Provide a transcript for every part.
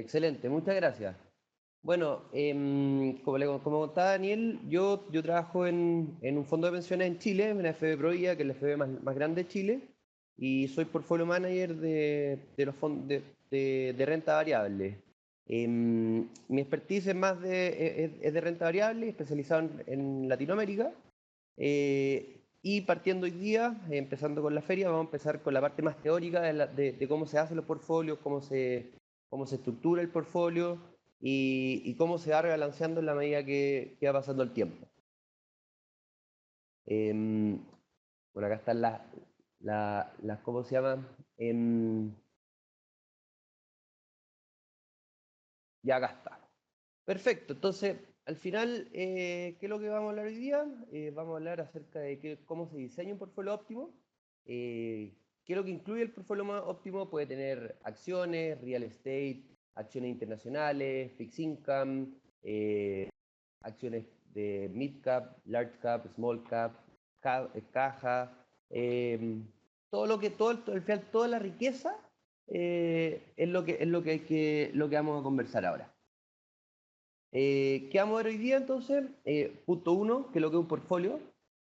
Excelente, muchas gracias. Bueno, como contaba Daniel, yo trabajo en un fondo de pensiones en Chile, en la FB Provida, que es la FB más grande de Chile, y soy portfolio manager de los fondos de renta variable. Mi expertise es más es de renta variable, especializado en Latinoamérica. Y partiendo hoy día, empezando con la feria, vamos a empezar con la parte más teórica de cómo se hacen los portfolios, cómo se estructura el portfolio y cómo se va rebalanceando en la medida que va pasando el tiempo. Bueno, acá están las ¿cómo se llaman? Ya acá está. Perfecto, entonces, al final, ¿qué es lo que vamos a hablar hoy día? Vamos a hablar acerca de cómo se diseña un portfolio óptimo, qué es lo que incluye el portfolio óptimo. Puede tener acciones, real estate, acciones internacionales, fixed income, acciones de mid cap, large cap, small cap, caja, todo lo que, al final, toda la riqueza es lo que vamos a conversar ahora. ¿Qué vamos a ver hoy día entonces? Punto 1, que es lo que es un portfolio.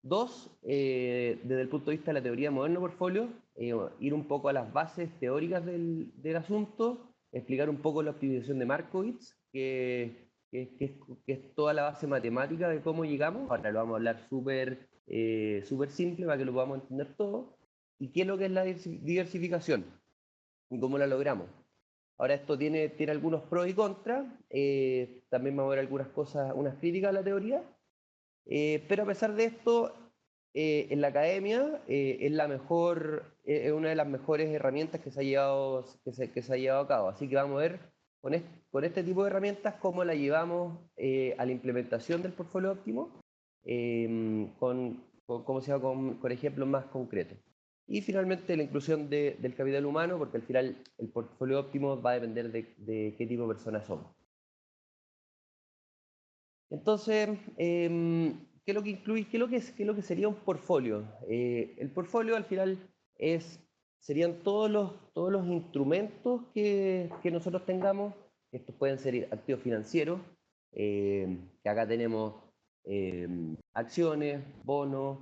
2, desde el punto de vista de la teoría moderna de portfolio, ir un poco a las bases teóricas del asunto, explicar un poco la optimización de Markowitz, que es toda la base matemática de cómo llegamos. Ahora lo vamos a hablar súper simple para que lo podamos entender todo. ¿Y qué es lo que es la diversificación? ¿Y cómo la logramos? Ahora esto tiene algunos pros y contras, también vamos a ver algunas cosas, unas críticas a la teoría, pero a pesar de esto, en la academia es es una de las mejores herramientas que se ha llevado a cabo. Así que vamos a ver con este tipo de herramientas cómo la llevamos a la implementación del portfolio óptimo, ¿cómo se llama? Con ejemplos más concretos. Y finalmente la inclusión del capital humano, porque al final el portfolio óptimo va a depender de qué tipo de personas somos. Entonces, ¿qué es lo que incluye? ¿Qué es lo que sería un portfolio? El portfolio al final serían todos los instrumentos que nosotros tengamos. Estos pueden ser activos financieros, que acá tenemos acciones, bonos,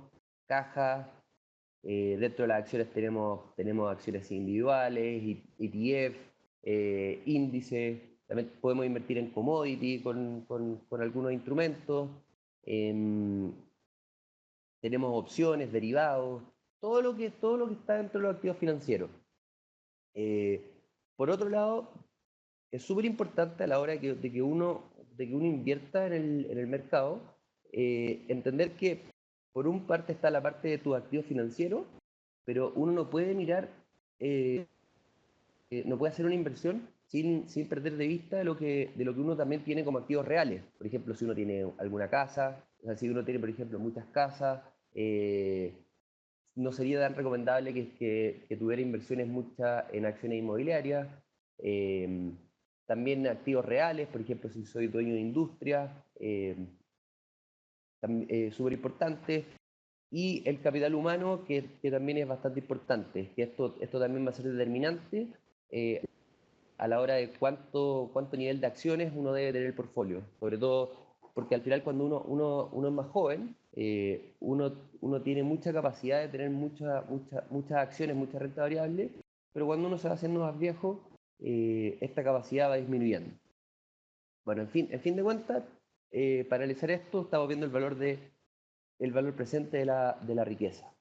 cajas. Dentro de las acciones tenemos acciones individuales, ETF, índices. También podemos invertir en commodity con algunos instrumentos. em, Tenemos opciones, derivados, todo lo que está dentro de los activos financieros. Eh, por otro lado, es súper importante a la hora de que uno invierta en el mercado, entender que por un parte está la parte de tus activos financieros, pero uno no puede mirar, no puede hacer una inversión sin perder de vista de lo que uno también tiene como activos reales. Por ejemplo, si uno tiene alguna casa, o sea, si uno tiene, por ejemplo, muchas casas, no sería tan recomendable que tuviera inversiones muchas en acciones inmobiliarias. eh, También activos reales, por ejemplo, si soy dueño de industria, súper importante. Y el capital humano, que también es bastante importante, que esto también va a ser determinante a la hora de cuánto nivel de acciones uno debe tener el portfolio. Sobre todo porque al final cuando uno es más joven, uno tiene mucha capacidad de tener muchas acciones, mucha renta variable, pero cuando uno se va haciendo más viejo, esta capacidad va disminuyendo. Bueno, en fin de cuentas, para analizar esto, estamos viendo el valor presente de la riqueza.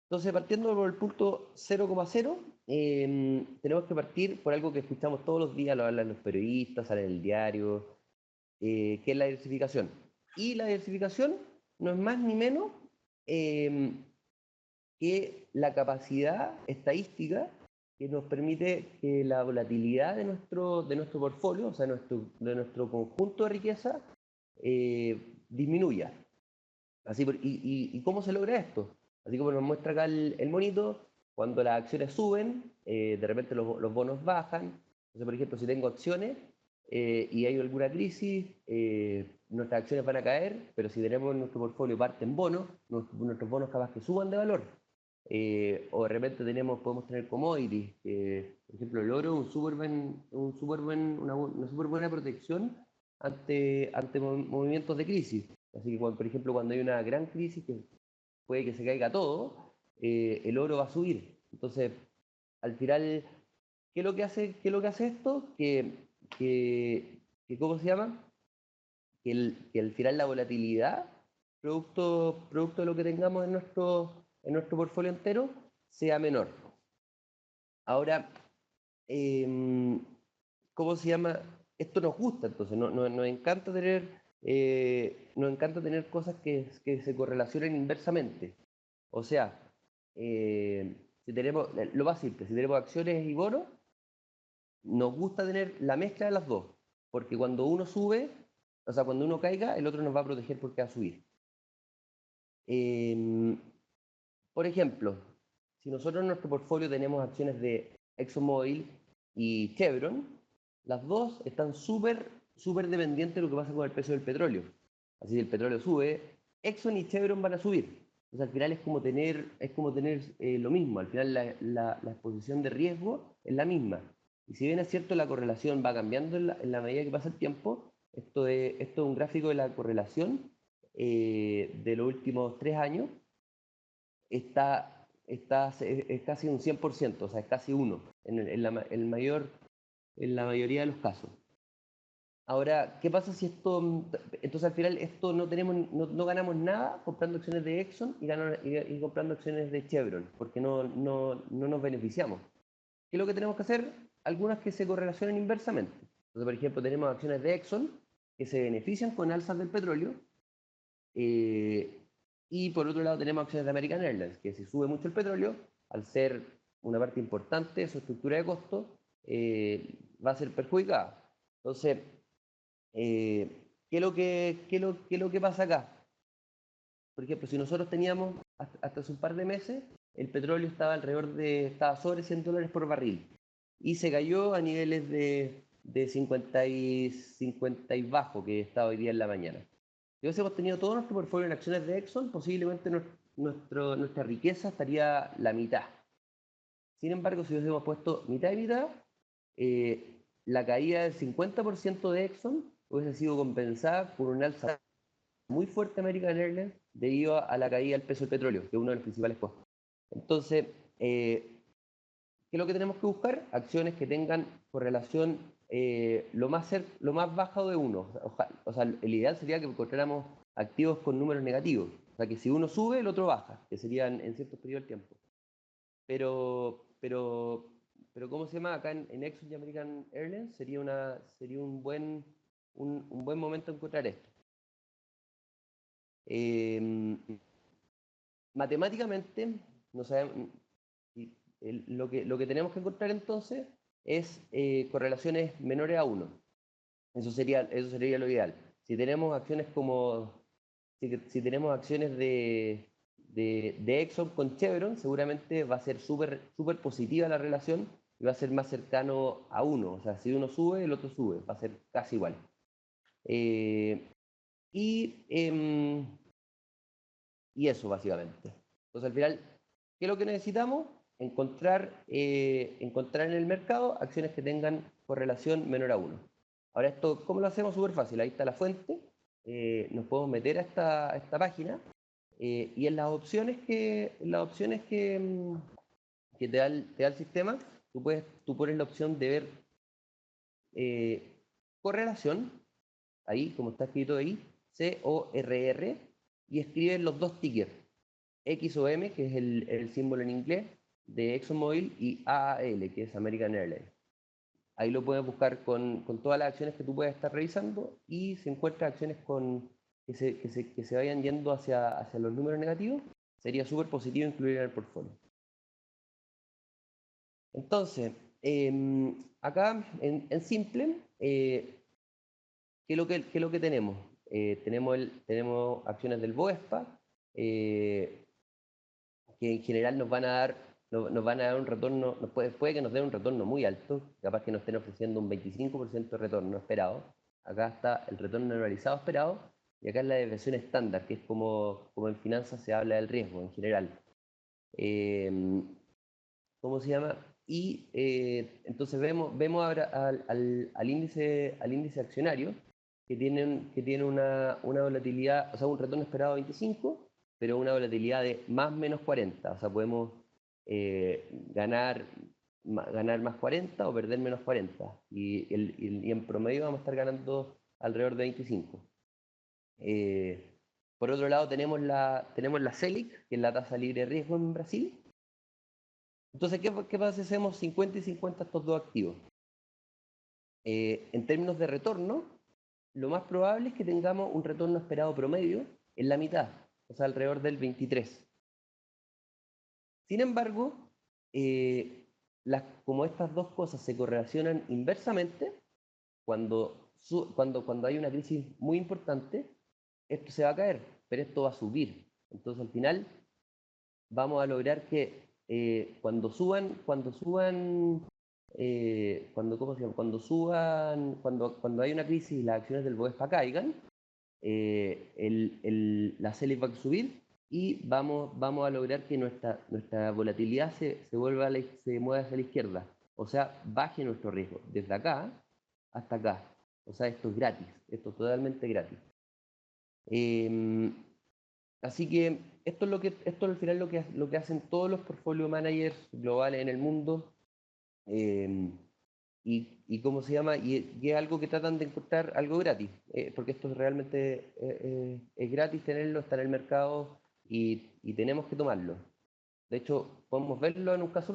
Entonces, partiendo por el punto 0,0, tenemos que partir por algo que escuchamos todos los días, lo hablan los periodistas, sale en el diario, que es la diversificación. Y la diversificación no es más ni menos eh, que la capacidad estadística que nos permite que la volatilidad de nuestro portfolio, o sea, de nuestro conjunto de riqueza, disminuya. ¿Y cómo se logra esto? Así como nos muestra acá el monito, cuando las acciones suben, de repente los bonos bajan. Entonces, por ejemplo, si tengo acciones y hay alguna crisis, nuestras acciones van a caer, pero si tenemos nuestro portfolio parte en bonos, nuestros bonos capaz que suban de valor. o de repente podemos tener commodities, por ejemplo, el oro es una súper buena protección ante movimientos de crisis. Así que, por ejemplo, cuando hay una gran crisis que puede que se caiga todo, el oro va a subir. Entonces, al final, ¿qué es lo que hace esto? ¿Cómo se llama? Que al final la volatilidad, producto de lo que tengamos en nuestro portfolio entero, sea menor. Ahora, eh, ¿cómo se llama? Esto nos gusta, entonces, nos encanta tener cosas que se correlacionen inversamente. O sea, si tenemos, lo más simple, si tenemos acciones y bonos, nos gusta tener la mezcla de las dos, porque cuando uno sube, o sea, cuando uno caiga, el otro nos va a proteger porque va a subir. Por ejemplo, si nosotros en nuestro portfolio tenemos acciones de ExxonMobil y Chevron, las dos están súper dependientes de lo que pasa con el precio del petróleo. Así, si el petróleo sube, Exxon y Chevron van a subir. Entonces, al final es como tener lo mismo. Al final, la exposición de riesgo es la misma. Y si bien es cierto, la correlación va cambiando en la medida que pasa el tiempo, esto es un gráfico de la correlación de los últimos 3 años, es casi un 100%, o sea, es casi uno en la mayoría de los casos. Ahora, ¿qué pasa si entonces al final no ganamos nada comprando acciones de Exxon y comprando acciones de Chevron, porque no nos beneficiamos? ¿Qué es lo que tenemos que hacer? Algunas que se correlacionen inversamente. Entonces, por ejemplo, tenemos acciones de Exxon que se benefician con alzas del petróleo, y por otro lado tenemos acciones de American Airlines, que si sube mucho el petróleo, al ser una parte importante de su estructura de costos, va a ser perjudicada. Entonces, ¿qué es lo que pasa acá? Por ejemplo, si nosotros teníamos hasta hace un par de meses, el petróleo estaba sobre $100 por barril y se cayó a niveles de 50 y bajo que está hoy día en la mañana. Si hubiésemos tenido todo nuestro portfolio en acciones de Exxon, posiblemente nuestra riqueza estaría la mitad. Sin embargo, si hubiésemos puesto mitad y mitad, la caída del 50% de Exxon hubiese sido compensada por un alza muy fuerte de American Airlines debido a la caída del precio del petróleo, que es uno de los principales costos. Entonces, ¿qué es lo que tenemos que buscar? Acciones que tengan correlación lo más baja de uno. O sea, el ideal sería que encontráramos activos con números negativos. O sea, que si uno sube, el otro baja, que serían en ciertos periodos del tiempo. Pero ¿cómo se llama? Acá en Exxon y American Airlines sería un buen momento encontrar esto. Matemáticamente, no sabemos, lo que tenemos que encontrar entonces es correlaciones menores a 1. Eso sería lo ideal. Si tenemos acciones si tenemos acciones de Exxon con Chevron, seguramente va a ser súper positiva la relación y va a ser más cercano a 1. O sea, si uno sube, el otro sube, va a ser casi igual. Y eso básicamente. Entonces al final, ¿qué es lo que necesitamos? Encontrar en el mercado acciones que tengan correlación menor a 1. Ahora esto, ¿cómo lo hacemos? Súper fácil. Ahí está la fuente. Nos podemos meter a esta página y en que te da el sistema, tú pones la opción de ver correlación, ahí como está escrito ahí, CORR, y escribes los dos tickers, X o M, que es el símbolo en inglés de ExxonMobil, y AAL, que es American Airlines. Ahí lo puedes buscar con todas las acciones que tú puedes estar revisando y si encuentras acciones que se vayan yendo hacia los números negativos, sería súper positivo incluir en el portfolio. Entonces, acá en simple, ¿qué es lo que tenemos? Tenemos acciones del BOESPA, que en general nos van a dar un retorno, puede que nos den un retorno muy alto, capaz que nos estén ofreciendo un 25% de retorno esperado. Acá está el retorno anualizado esperado, y acá es la desviación estándar, que es como en finanzas se habla del riesgo en general. ¿Cómo se llama? Y entonces vemos ahora al índice accionario que tiene una volatilidad, o sea, un retorno esperado de 25, pero una volatilidad de más menos 40. O sea, podemos ganar más 40 o perder menos 40. Y en promedio vamos a estar ganando alrededor de 25. Por otro lado, tenemos la Selic, que es la tasa libre de riesgo en Brasil. Entonces, ¿qué pasa si hacemos 50 y 50 estos dos activos? En términos de retorno, lo más probable es que tengamos un retorno esperado promedio en la mitad, o sea, alrededor del 23. Sin embargo, como estas dos cosas se correlacionan inversamente, cuando hay una crisis muy importante, esto se va a caer, pero esto va a subir. Entonces, al final, vamos a lograr que ¿cómo se llama? Cuando hay una crisis y las acciones del Bovespa caigan, la Selic va a subir y vamos a lograr que nuestra volatilidad se mueva hacia la izquierda. O sea, baje nuestro riesgo desde acá hasta acá. O sea, esto es gratis, esto es totalmente gratis. Así que esto al final lo que hacen todos los portfolio managers globales en el mundo. Y cómo se llama, y es algo que tratan de encontrar algo gratis, porque esto realmente es gratis tenerlo, está en el mercado y tenemos que tomarlo. De hecho, podemos verlo en un caso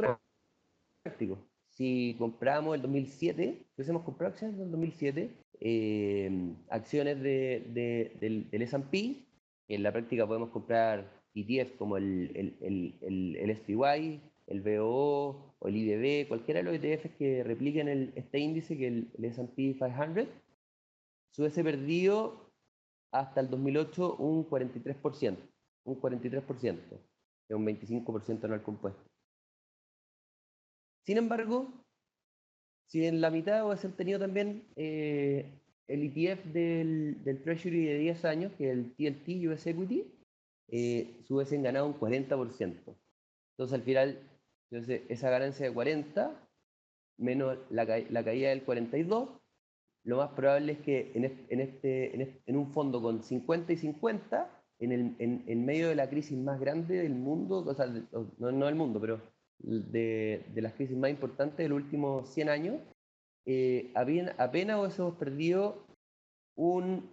práctico. Si compramos el 2007, si hubiésemos comprado acciones del 2007, acciones del S&P, en la práctica podemos comprar ETF como el SPY, el VOO o el IBB, cualquiera de los ETFs que repliquen este índice, que el S&P 500, se hubiese perdido hasta el 2008 un 43%, que es un 25% anual compuesto. Sin embargo, si en la mitad hubiesen tenido también el ETF del Treasury de 10 años, que es el TLT US Equity, se hubiesen ganado un 40%. Entonces, al final, esa ganancia de 40 menos la caída del 42, lo más probable es que en un fondo con 50 y 50, en medio de la crisis más grande del mundo, o sea, no del mundo, pero de las crisis más importantes de los últimos 100 años, apenas hubiésemos perdido un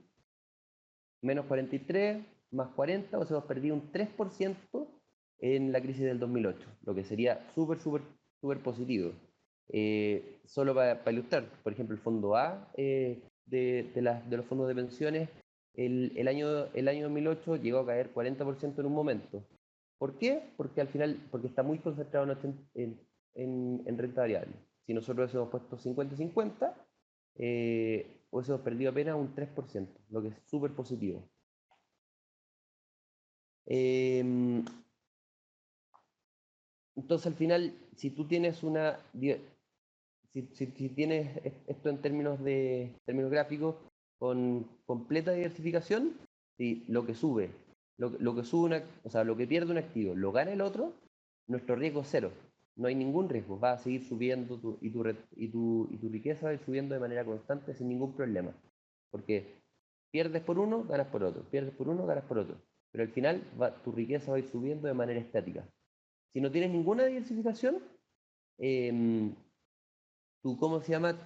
menos 43 más 40, hubiésemos perdido un 3% en la crisis del 2008, lo que sería súper positivo. Solo para ilustrar, por ejemplo, el fondo A de los fondos de pensiones, el año 2008 llegó a caer 40% en un momento. ¿Por qué? Porque al final, porque está muy concentrado en renta variable. Si nosotros hubiésemos puesto 50-50, hubiésemos perdido apenas un 3%, lo que es súper positivo. Entonces, al final, si tú tienes si tienes esto en términos gráficos, con completa diversificación, si lo que sube, o sea, lo que pierde un activo, lo gana el otro, nuestro riesgo es cero. No hay ningún riesgo, va a seguir subiendo y tu riqueza va a ir subiendo de manera constante sin ningún problema. Porque pierdes por uno, ganas por otro, pierdes por uno, ganas por otro. Pero al final tu riqueza va a ir subiendo de manera estática. Si no tienes ninguna diversificación, ¿cómo se llama?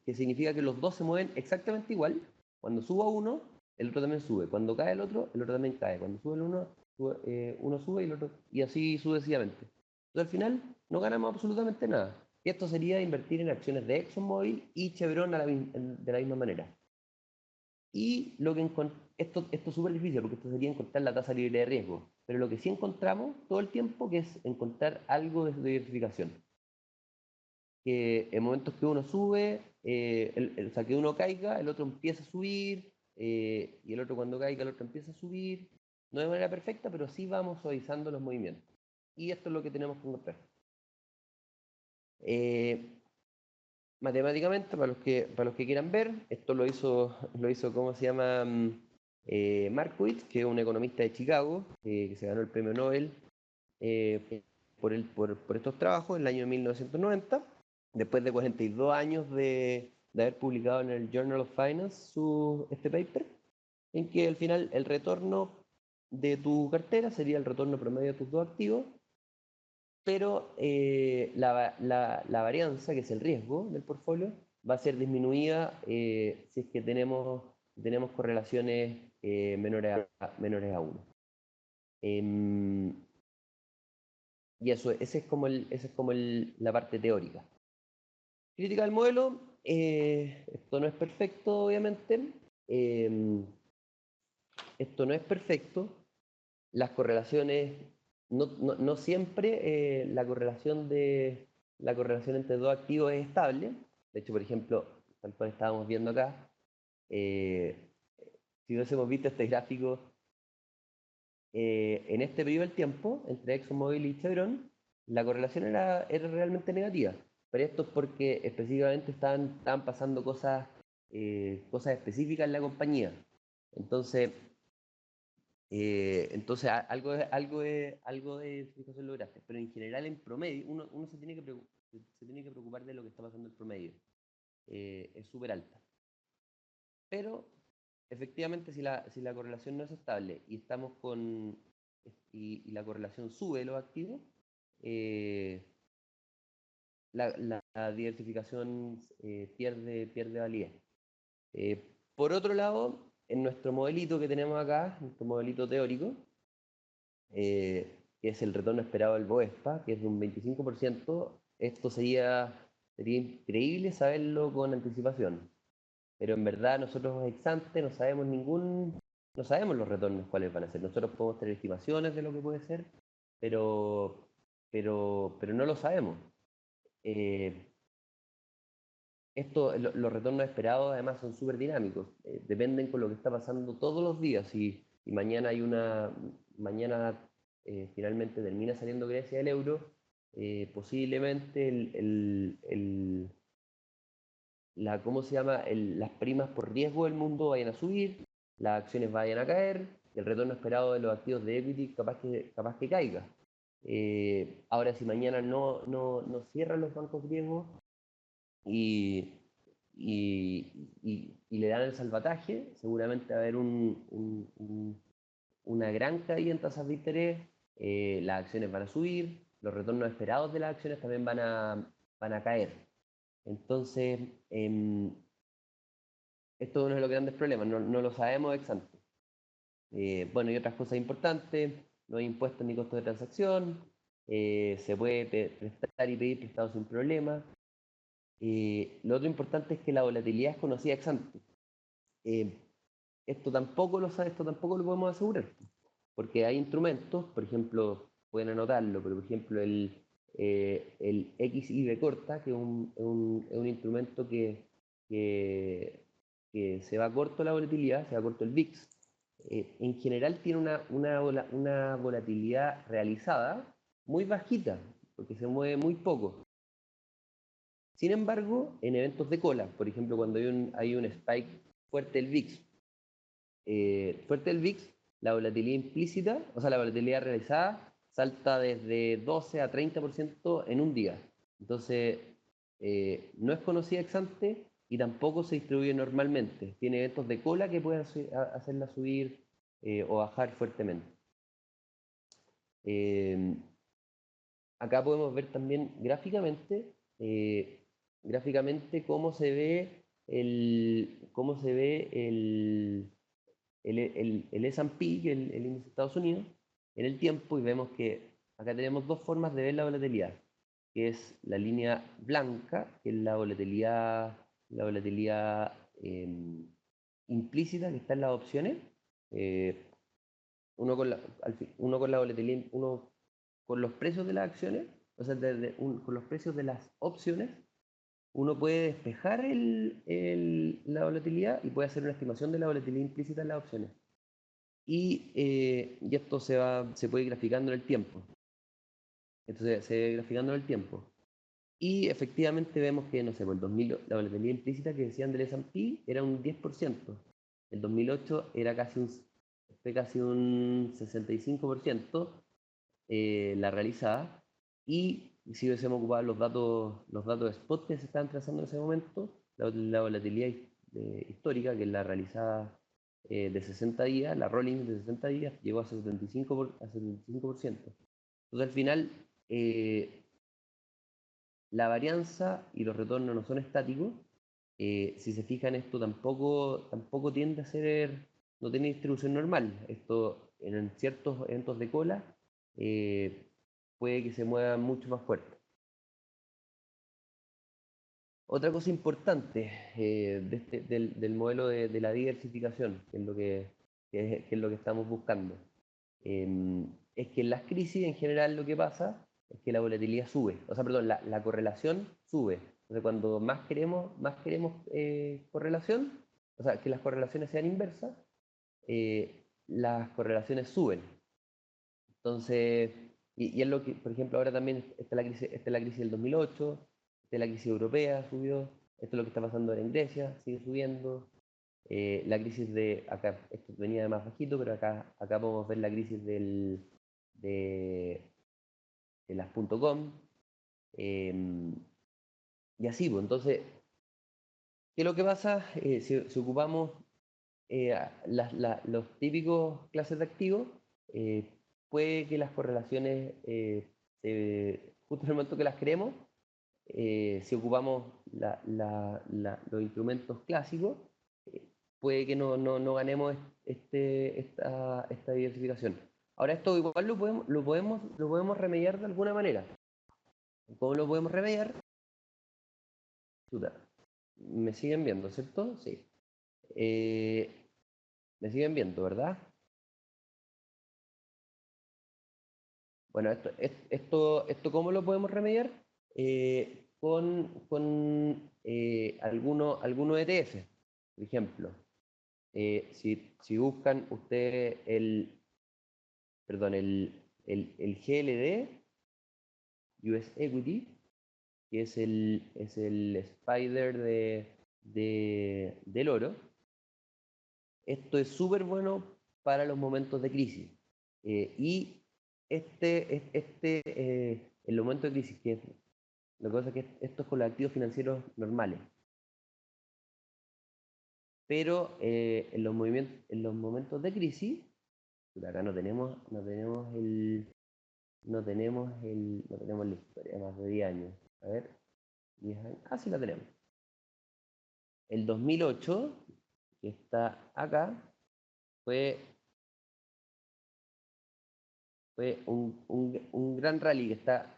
Que significa que los dos se mueven exactamente igual. Cuando suba uno, el otro también sube. Cuando cae el otro también cae. Cuando sube el uno, uno sube y el otro, y así sucesivamente. Entonces al final no ganamos absolutamente nada. Y esto sería invertir en acciones de ExxonMobil y Chevron de la misma manera. Y esto es súper difícil porque esto sería encontrar la tasa libre de riesgo. Pero lo que sí encontramos todo el tiempo que es encontrar algo de diversificación. Que en momentos que uno sube, o sea, que uno caiga, el otro empieza a subir, y el otro cuando caiga, el otro empieza a subir. No de manera perfecta, pero sí vamos suavizando los movimientos. Y esto es lo que tenemos que encontrar. Matemáticamente, para los que quieran ver, esto lo hizo ¿cómo se llama? Markowitz, que es un economista de Chicago, que se ganó el premio Nobel por estos trabajos en el año 1990, después de 42 años de haber publicado en el Journal of Finance este paper, en que al final el retorno de tu cartera sería el retorno promedio de tus dos activos, pero la varianza, que es el riesgo del portfolio, va a ser disminuida si es que tenemos correlaciones menores a 1. Y eso, esa es como la parte teórica. Crítica del modelo, esto no es perfecto, obviamente. Esto no es perfecto. Las correlaciones, no siempre la correlación entre dos activos es estable. De hecho, por ejemplo, tal cual estábamos viendo acá, si hubiésemos visto este gráfico en este periodo del tiempo, entre ExxonMobil y Chevron, la correlación era realmente negativa. Pero esto es porque específicamente estaban pasando cosas específicas en la compañía. Entonces, algo de identificación lograste, pero en general, en promedio, uno se tiene que preocupar de lo que está pasando en promedio. Es súper alta. Pero, efectivamente, si la correlación no es estable y la correlación sube de los activos, la diversificación pierde validez. Por otro lado, en nuestro modelito que tenemos acá, nuestro modelito teórico, que es el retorno esperado del BOESPA, que es de un 25%, esto sería increíble saberlo con anticipación. Pero en verdad nosotros ex ante no sabemos los retornos cuáles van a ser. Nosotros podemos tener estimaciones de lo que puede ser, pero, pero no lo sabemos. Los retornos esperados además son súper dinámicos, dependen con lo que está pasando todos los días. Y mañana finalmente termina saliendo Grecia del euro, posiblemente ¿cómo se llama? Las primas por riesgo del mundo vayan a subir, las acciones vayan a caer, el retorno esperado de los activos de equity capaz que caiga. Ahora, si mañana no cierran los bancos griegos y, y le dan el salvataje, seguramente va a haber una gran caída en tasas de interés, las acciones van a subir, los retornos esperados de las acciones también van a caer. Entonces, esto es uno de los grandes problemas, no lo sabemos ex ante. Bueno, y otras cosas importantes, no hay impuestos ni costos de transacción, se puede prestar y pedir prestado sin problema. Lo otro importante es que la volatilidad es conocida ex ante. Esto tampoco lo podemos asegurar, porque hay instrumentos, por ejemplo, pueden anotarlo, pero por ejemplo el XIB corta, que es un instrumento que se va corto la volatilidad, se va corto el VIX, en general tiene una volatilidad realizada muy bajita, porque se mueve muy poco. Sin embargo, en eventos de cola, por ejemplo, cuando hay un spike fuerte del VIX, la volatilidad implícita, o sea, la volatilidad realizada, salta desde 12 a 30% en un día. Entonces, no es conocida ex ante y tampoco se distribuye normalmente. Tiene eventos de cola que pueden hacerla subir o bajar fuertemente. Acá podemos ver también gráficamente cómo se ve el S&P, que es el índice de Estados Unidos, en el tiempo, y vemos que acá tenemos dos formas de ver la volatilidad, que es la línea blanca, que es la volatilidad implícita que está en las opciones. Uno con la volatilidad, uno con los precios de las acciones, o sea, con los precios de las opciones, uno puede despejar la volatilidad y puede hacer una estimación de la volatilidad implícita en las opciones. Y esto se puede ir graficando en el tiempo. Entonces se ve graficando en el tiempo. Y efectivamente vemos que, no sé, por el 2000 la volatilidad implícita que decían del S&P era un 10%. El 2008 era casi un 65% la realizada, y si hubiésemos ocupado los datos spot que se estaban trazando en ese momento, la volatilidad histórica, que es la realizada de 60 días, la rolling de 60 días, llegó a 75%. Entonces al final la varianza y los retornos no son estáticos. Si se fijan, esto tampoco tiende a ser, no tiene distribución normal. Esto en ciertos eventos de cola puede que se mueva mucho más fuerte. Otra cosa importante del modelo de la diversificación, que es lo que estamos buscando, es que en las crisis en general lo que pasa es que la volatilidad sube, o sea, perdón, la correlación sube. Entonces, cuando más queremos correlación, o sea, que las correlaciones sean inversas, las correlaciones suben. Entonces, y es lo que, por ejemplo, ahora también está la crisis del 2008, está la crisis europea, subió, esto es lo que está pasando ahora en Grecia, sigue subiendo. La crisis acá, esto venía de más bajito, pero acá podemos ver la crisis de, de las .com. Y así, pues, entonces, ¿qué es lo que pasa? Si ocupamos los típicos clases de activos, eh, puede que las correlaciones, justo en el momento que las queremos, si ocupamos los instrumentos clásicos, eh, puede que no ganemos esta diversificación. Ahora, esto igual lo podemos remediar de alguna manera. ¿Cómo lo podemos remediar? Chuta, me siguen viendo, ¿cierto? Sí. Eh, me siguen viendo, ¿verdad? Bueno, esto ¿cómo lo podemos remediar? Con algunos ETF. Por ejemplo, si buscan ustedes perdón, el GLD, US Equity, que es el spider del oro, esto es súper bueno para los momentos de crisis. Y en los momentos de crisis, lo que pasa es que esto es con los activos financieros normales. Pero en los momentos de crisis, acá no tenemos la historia, más de 10 años. A ver, 10 años. Ah, sí la tenemos. El 2008, que está acá, fue un gran rally que está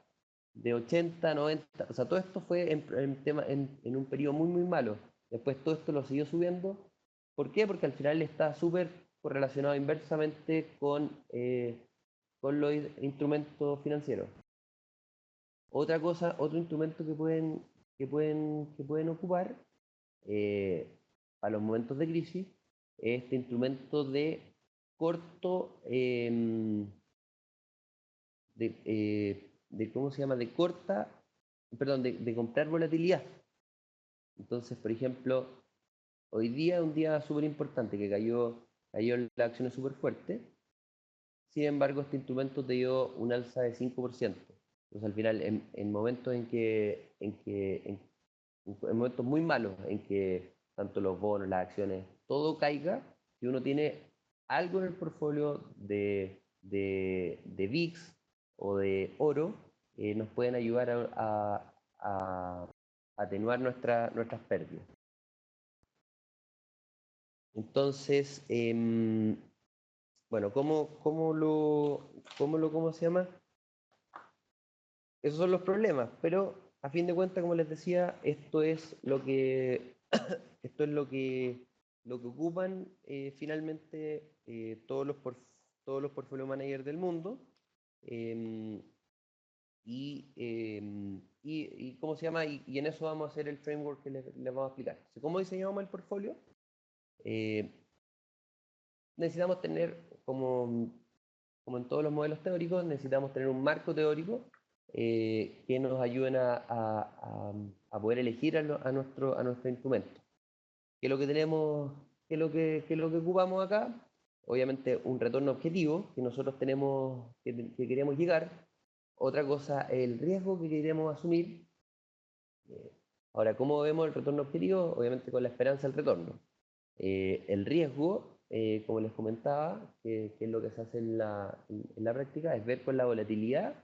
de 80, 90, o sea, todo esto fue en un periodo muy, muy malo. Después todo esto lo siguió subiendo. ¿Por qué? Porque al final está súper correlacionado inversamente con los instrumentos financieros. Otra cosa, otro instrumento que pueden ocupar a los momentos de crisis es este instrumento de corto, ¿cómo se llama? De corta, perdón, de comprar volatilidad. Entonces, por ejemplo, hoy día es un día súper importante que cayó la acción es súper fuerte. Sin embargo, este instrumento te dio un alza de 5%. Entonces, al final, en momentos en momentos muy malos, en que tanto los bonos, las acciones, todo caiga, si uno tiene algo en el portfolio de VIX o de oro, nos pueden ayudar a atenuar nuestras pérdidas. Entonces, bueno, ¿cómo se llama? Esos son los problemas, pero a fin de cuentas, como les decía, esto es lo que ocupan finalmente todos los portfolio managers del mundo. em, y ¿cómo se llama? Y en eso vamos a hacer el framework que les vamos a explicar. ¿Cómo diseñamos el portfolio? Eh, necesitamos tener, como en todos los modelos teóricos, necesitamos tener un marco teórico que nos ayuden a poder elegir a nuestro instrumento. ¿Qué es lo que tenemos qué es lo que ocupamos acá. Obviamente un retorno objetivo que nosotros tenemos, que queremos llegar. Otra cosa, el riesgo que queremos asumir. Ahora, ¿cómo vemos el retorno objetivo? Obviamente con la esperanza del retorno. El riesgo, como les comentaba, que es lo que se hace en la práctica, es ver con la volatilidad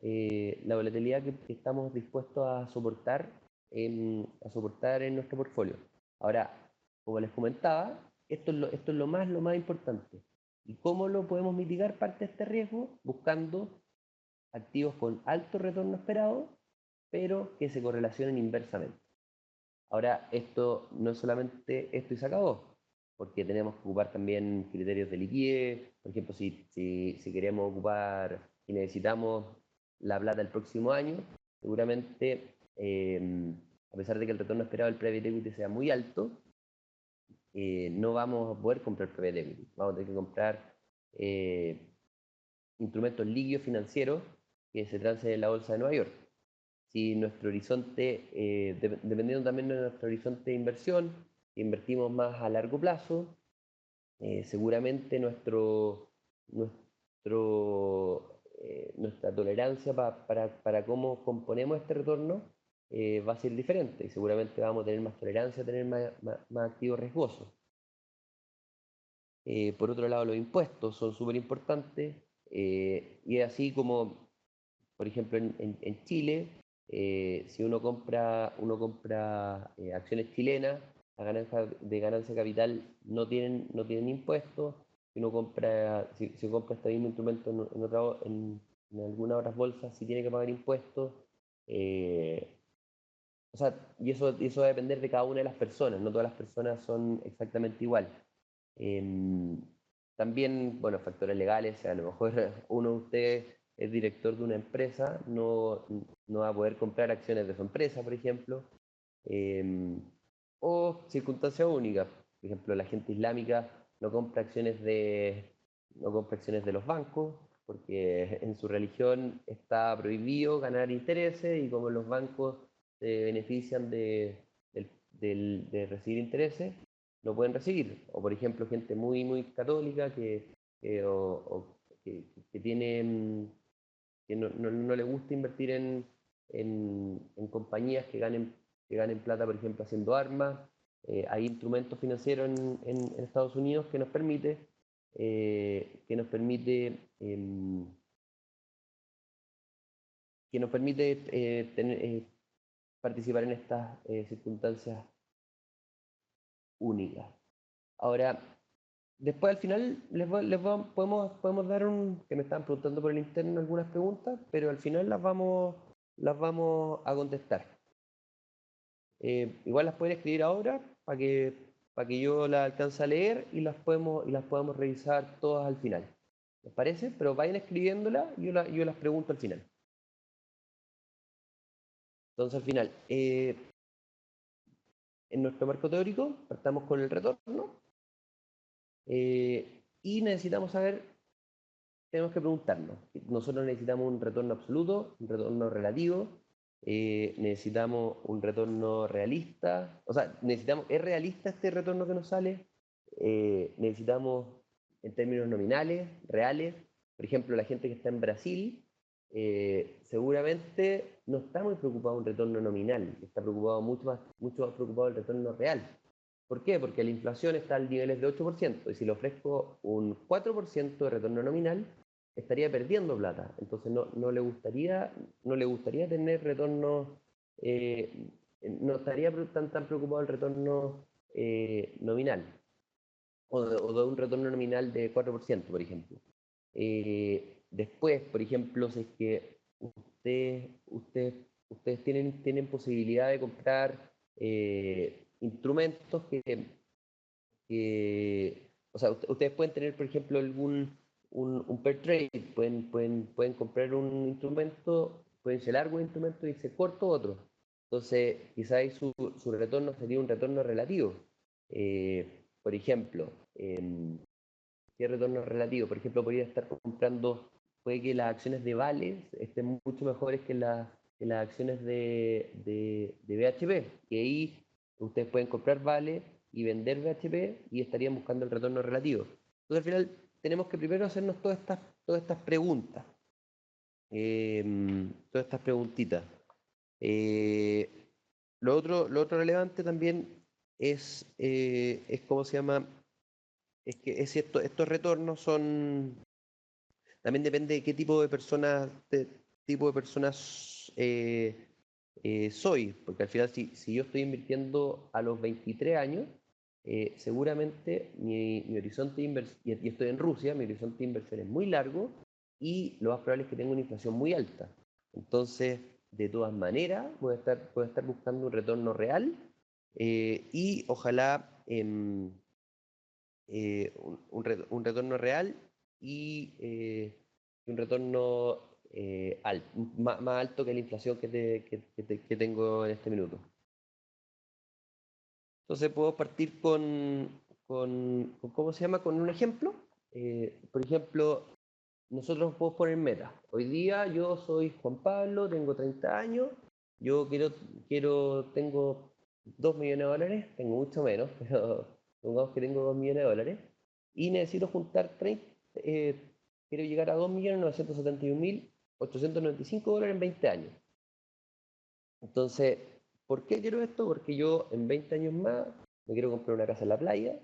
que estamos dispuestos a soportar en nuestro portfolio. Ahora, como les comentaba, esto es lo más importante. ¿Y cómo lo podemos mitigar parte de este riesgo? Buscando activos con alto retorno esperado, pero que se correlacionen inversamente. Ahora, esto no es solamente esto y se acabó, porque tenemos que ocupar también criterios de liquidez. Por ejemplo, si queremos ocupar y necesitamos la plata el próximo año, seguramente, a pesar de que el retorno esperado del private equity sea muy alto, no vamos a poder comprar private equity. Vamos a tener que comprar instrumentos líquidos financieros que se transen en la bolsa de Nueva York. Si nuestro horizonte, dependiendo también de nuestro horizonte de inversión, si invertimos más a largo plazo, seguramente nuestra tolerancia para cómo componemos este retorno va a ser diferente y seguramente vamos a tener más tolerancia a tener más activos riesgosos. Por otro lado, los impuestos son súper importantes y es así como, por ejemplo, en Chile, si uno compra acciones chilenas, las ganancias de ganancia de capital no tienen impuestos. Si compra este mismo instrumento en algunas otras bolsas, sí tiene que pagar impuestos. Eh, o sea, y eso va a depender de cada una de las personas, no todas las personas son exactamente iguales. Em, También, bueno, factores legales, a lo mejor uno de ustedes es director de una empresa, no va a poder comprar acciones de su empresa, por ejemplo, eh, o circunstancias únicas. Por ejemplo, la gente islámica no compra acciones de los bancos, porque en su religión está prohibido ganar intereses y como los bancos se benefician de recibir intereses, no pueden recibir. O por ejemplo, gente muy católica que tiene, que no le gusta invertir en compañías que ganen plata, por ejemplo, haciendo armas. Hay instrumentos financieros en Estados Unidos que nos permite, participar en estas circunstancias únicas. Ahora, después al final podemos dar que me estaban preguntando por el interno algunas preguntas, pero al final las vamos a contestar. Igual las pueden escribir ahora para que yo las alcance a leer y las podemos revisar todas al final. ¿Les parece? Pero vayan escribiéndolas y yo las pregunto al final. Entonces al final, en nuestro marco teórico, partamos con el retorno y tenemos que preguntarnos. Nosotros necesitamos un retorno absoluto, un retorno relativo, necesitamos un retorno realista. O sea, ¿es realista este retorno que nos sale? Necesitamos, en términos nominales, reales. Por ejemplo, la gente que está en Brasil seguramente no está muy preocupado de un retorno nominal, está mucho más preocupado del retorno real. ¿Por qué? Porque la inflación está al niveles de 8% y si le ofrezco un 4% de retorno nominal, estaría perdiendo plata. Entonces no le gustaría tener retornos, no estaría tan preocupado del retorno nominal o de un retorno nominal de 4%, por ejemplo. Después, por ejemplo, si es que ustedes tienen posibilidad de comprar instrumentos o sea, ustedes pueden tener, por ejemplo, un pair trade, pueden comprar un instrumento, pueden ser largo un instrumento y se corto otro. Entonces, quizás su retorno sería un retorno relativo. Por ejemplo, ¿qué retorno relativo? Por ejemplo, puede que las acciones de Vale estén mucho mejores que las acciones de BHP, que ahí ustedes pueden comprar Vale y vender BHP y estarían buscando el retorno relativo. Entonces al final tenemos que primero hacernos todas estas preguntas, todas estas preguntitas. Lo otro relevante también es ¿cómo se llama? Es que estos retornos son, también depende de qué tipo de personas soy, porque al final si yo estoy invirtiendo a los 23 años, seguramente mi horizonte de inversión, y estoy en Rusia, mi horizonte de inversión es muy largo y lo más probable es que tenga una inflación muy alta. Entonces, de todas maneras, voy a estar buscando un retorno real y ojalá un retorno real y un retorno más alto que la inflación que tengo en este minuto. Entonces puedo partir con ¿cómo se llama? Con un ejemplo. Por ejemplo, nosotros podemos poner meta. Hoy día yo soy Juan Pablo, tengo 30 años, yo tengo 2 millones de dólares, tengo mucho menos, pero supongamos que tengo 2 millones de dólares, y necesito juntar quiero llegar a 2.971.895 dólares en 20 años. Entonces, ¿por qué quiero esto? Porque yo en 20 años más me quiero comprar una casa en la playa,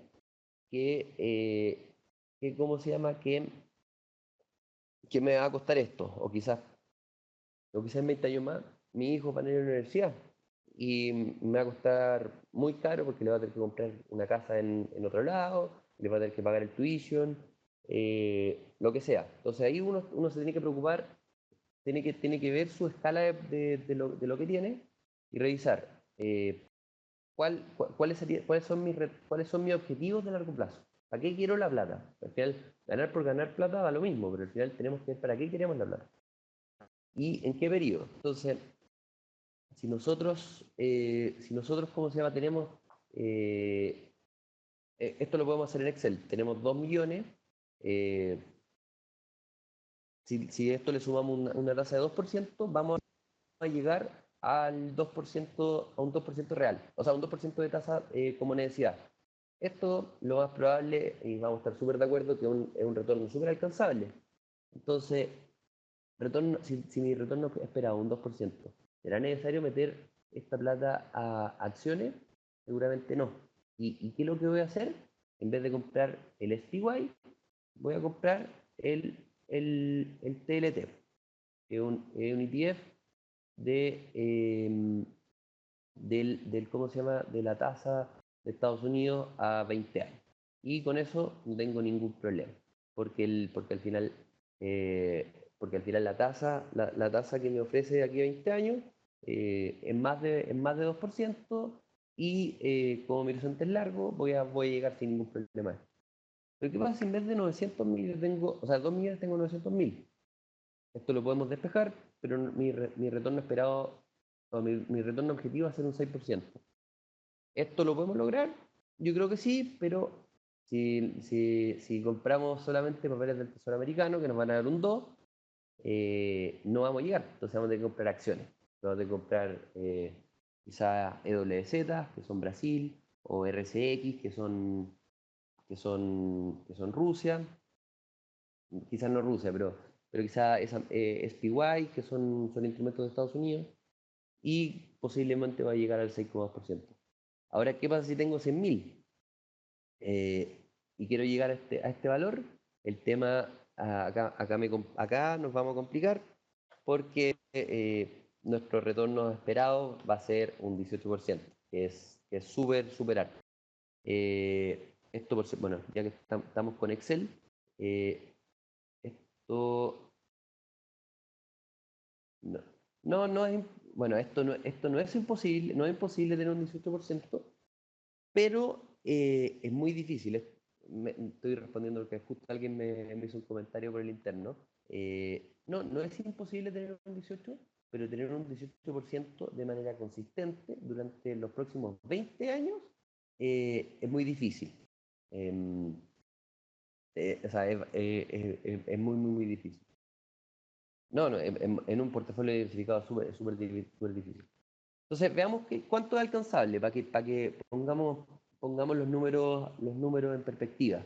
que ¿cómo se llama? Que me va a costar esto, o quizás en 20 años más, mi hijo va a ir a la universidad y me va a costar muy caro porque le va a tener que comprar una casa en otro lado, le va a tener que pagar el tuition, lo que sea. Entonces ahí uno se tiene que preocupar, tiene que ver su escala de lo que tiene y revisar cuáles son mis objetivos de largo plazo. ¿Para qué quiero la plata? Al final, ganar por ganar plata da lo mismo, pero al final tenemos que ver para qué queremos la plata y en qué periodo. Entonces, si nosotros, ¿cómo se llama? Eh, esto lo podemos hacer en Excel, tenemos 2 millones, eh, si esto le sumamos una tasa de 2%, vamos a llegar al 2%, a un 2% real, o sea, un 2% de tasa como necesidad. Esto, lo más probable, y vamos a estar súper de acuerdo, que es un retorno súper alcanzable. Entonces, si mi retorno esperaba un 2%, ¿será necesario meter esta plata a acciones? Seguramente no. ¿Y qué es lo que voy a hacer? En vez de comprar el SPY, voy a comprar el TLT, que es un ETF ¿cómo se llama? De la tasa de Estados Unidos a 20 años. Y con eso no tengo ningún problema, porque al final la tasa que me ofrece de aquí a 20 años es más de 2%, y como mi horizonte es largo, voy a llegar sin ningún problema. Pero ¿qué pasa si en vez de 900.000 tengo, o sea, 2 millones tengo 900.000? Esto lo podemos despejar, pero mi retorno esperado, o mi retorno objetivo va a ser un 6%. ¿Esto lo podemos lograr? Yo creo que sí, pero si compramos solamente papeles del Tesoro Americano, que nos van a dar un 2, no vamos a llegar. Entonces vamos a tener que comprar acciones. Vamos a tener que comprar quizá EWZ, que son Brasil, o RCX, que son Rusia, quizás no Rusia, pero quizá SPY, que son instrumentos de Estados Unidos, y posiblemente va a llegar al 6,2%. Ahora, ¿qué pasa si tengo 100.000 y quiero llegar a este valor? El tema, acá nos vamos a complicar, porque nuestro retorno esperado va a ser un 18%, que es súper, súper alto. Esto, bueno, ya que estamos con Excel, esto no, no es, bueno, esto no es imposible, no es imposible tener un 18%, pero es muy difícil. Estoy respondiendo porque justo alguien me hizo un comentario por el interno. No es imposible tener un 18, pero tener un 18% de manera consistente durante los próximos 20 años es muy difícil. Em, o sea, es muy, muy, muy difícil. No, en un portafolio diversificado es súper difícil. Entonces, veamos cuánto es alcanzable para que pongamos los números en perspectiva.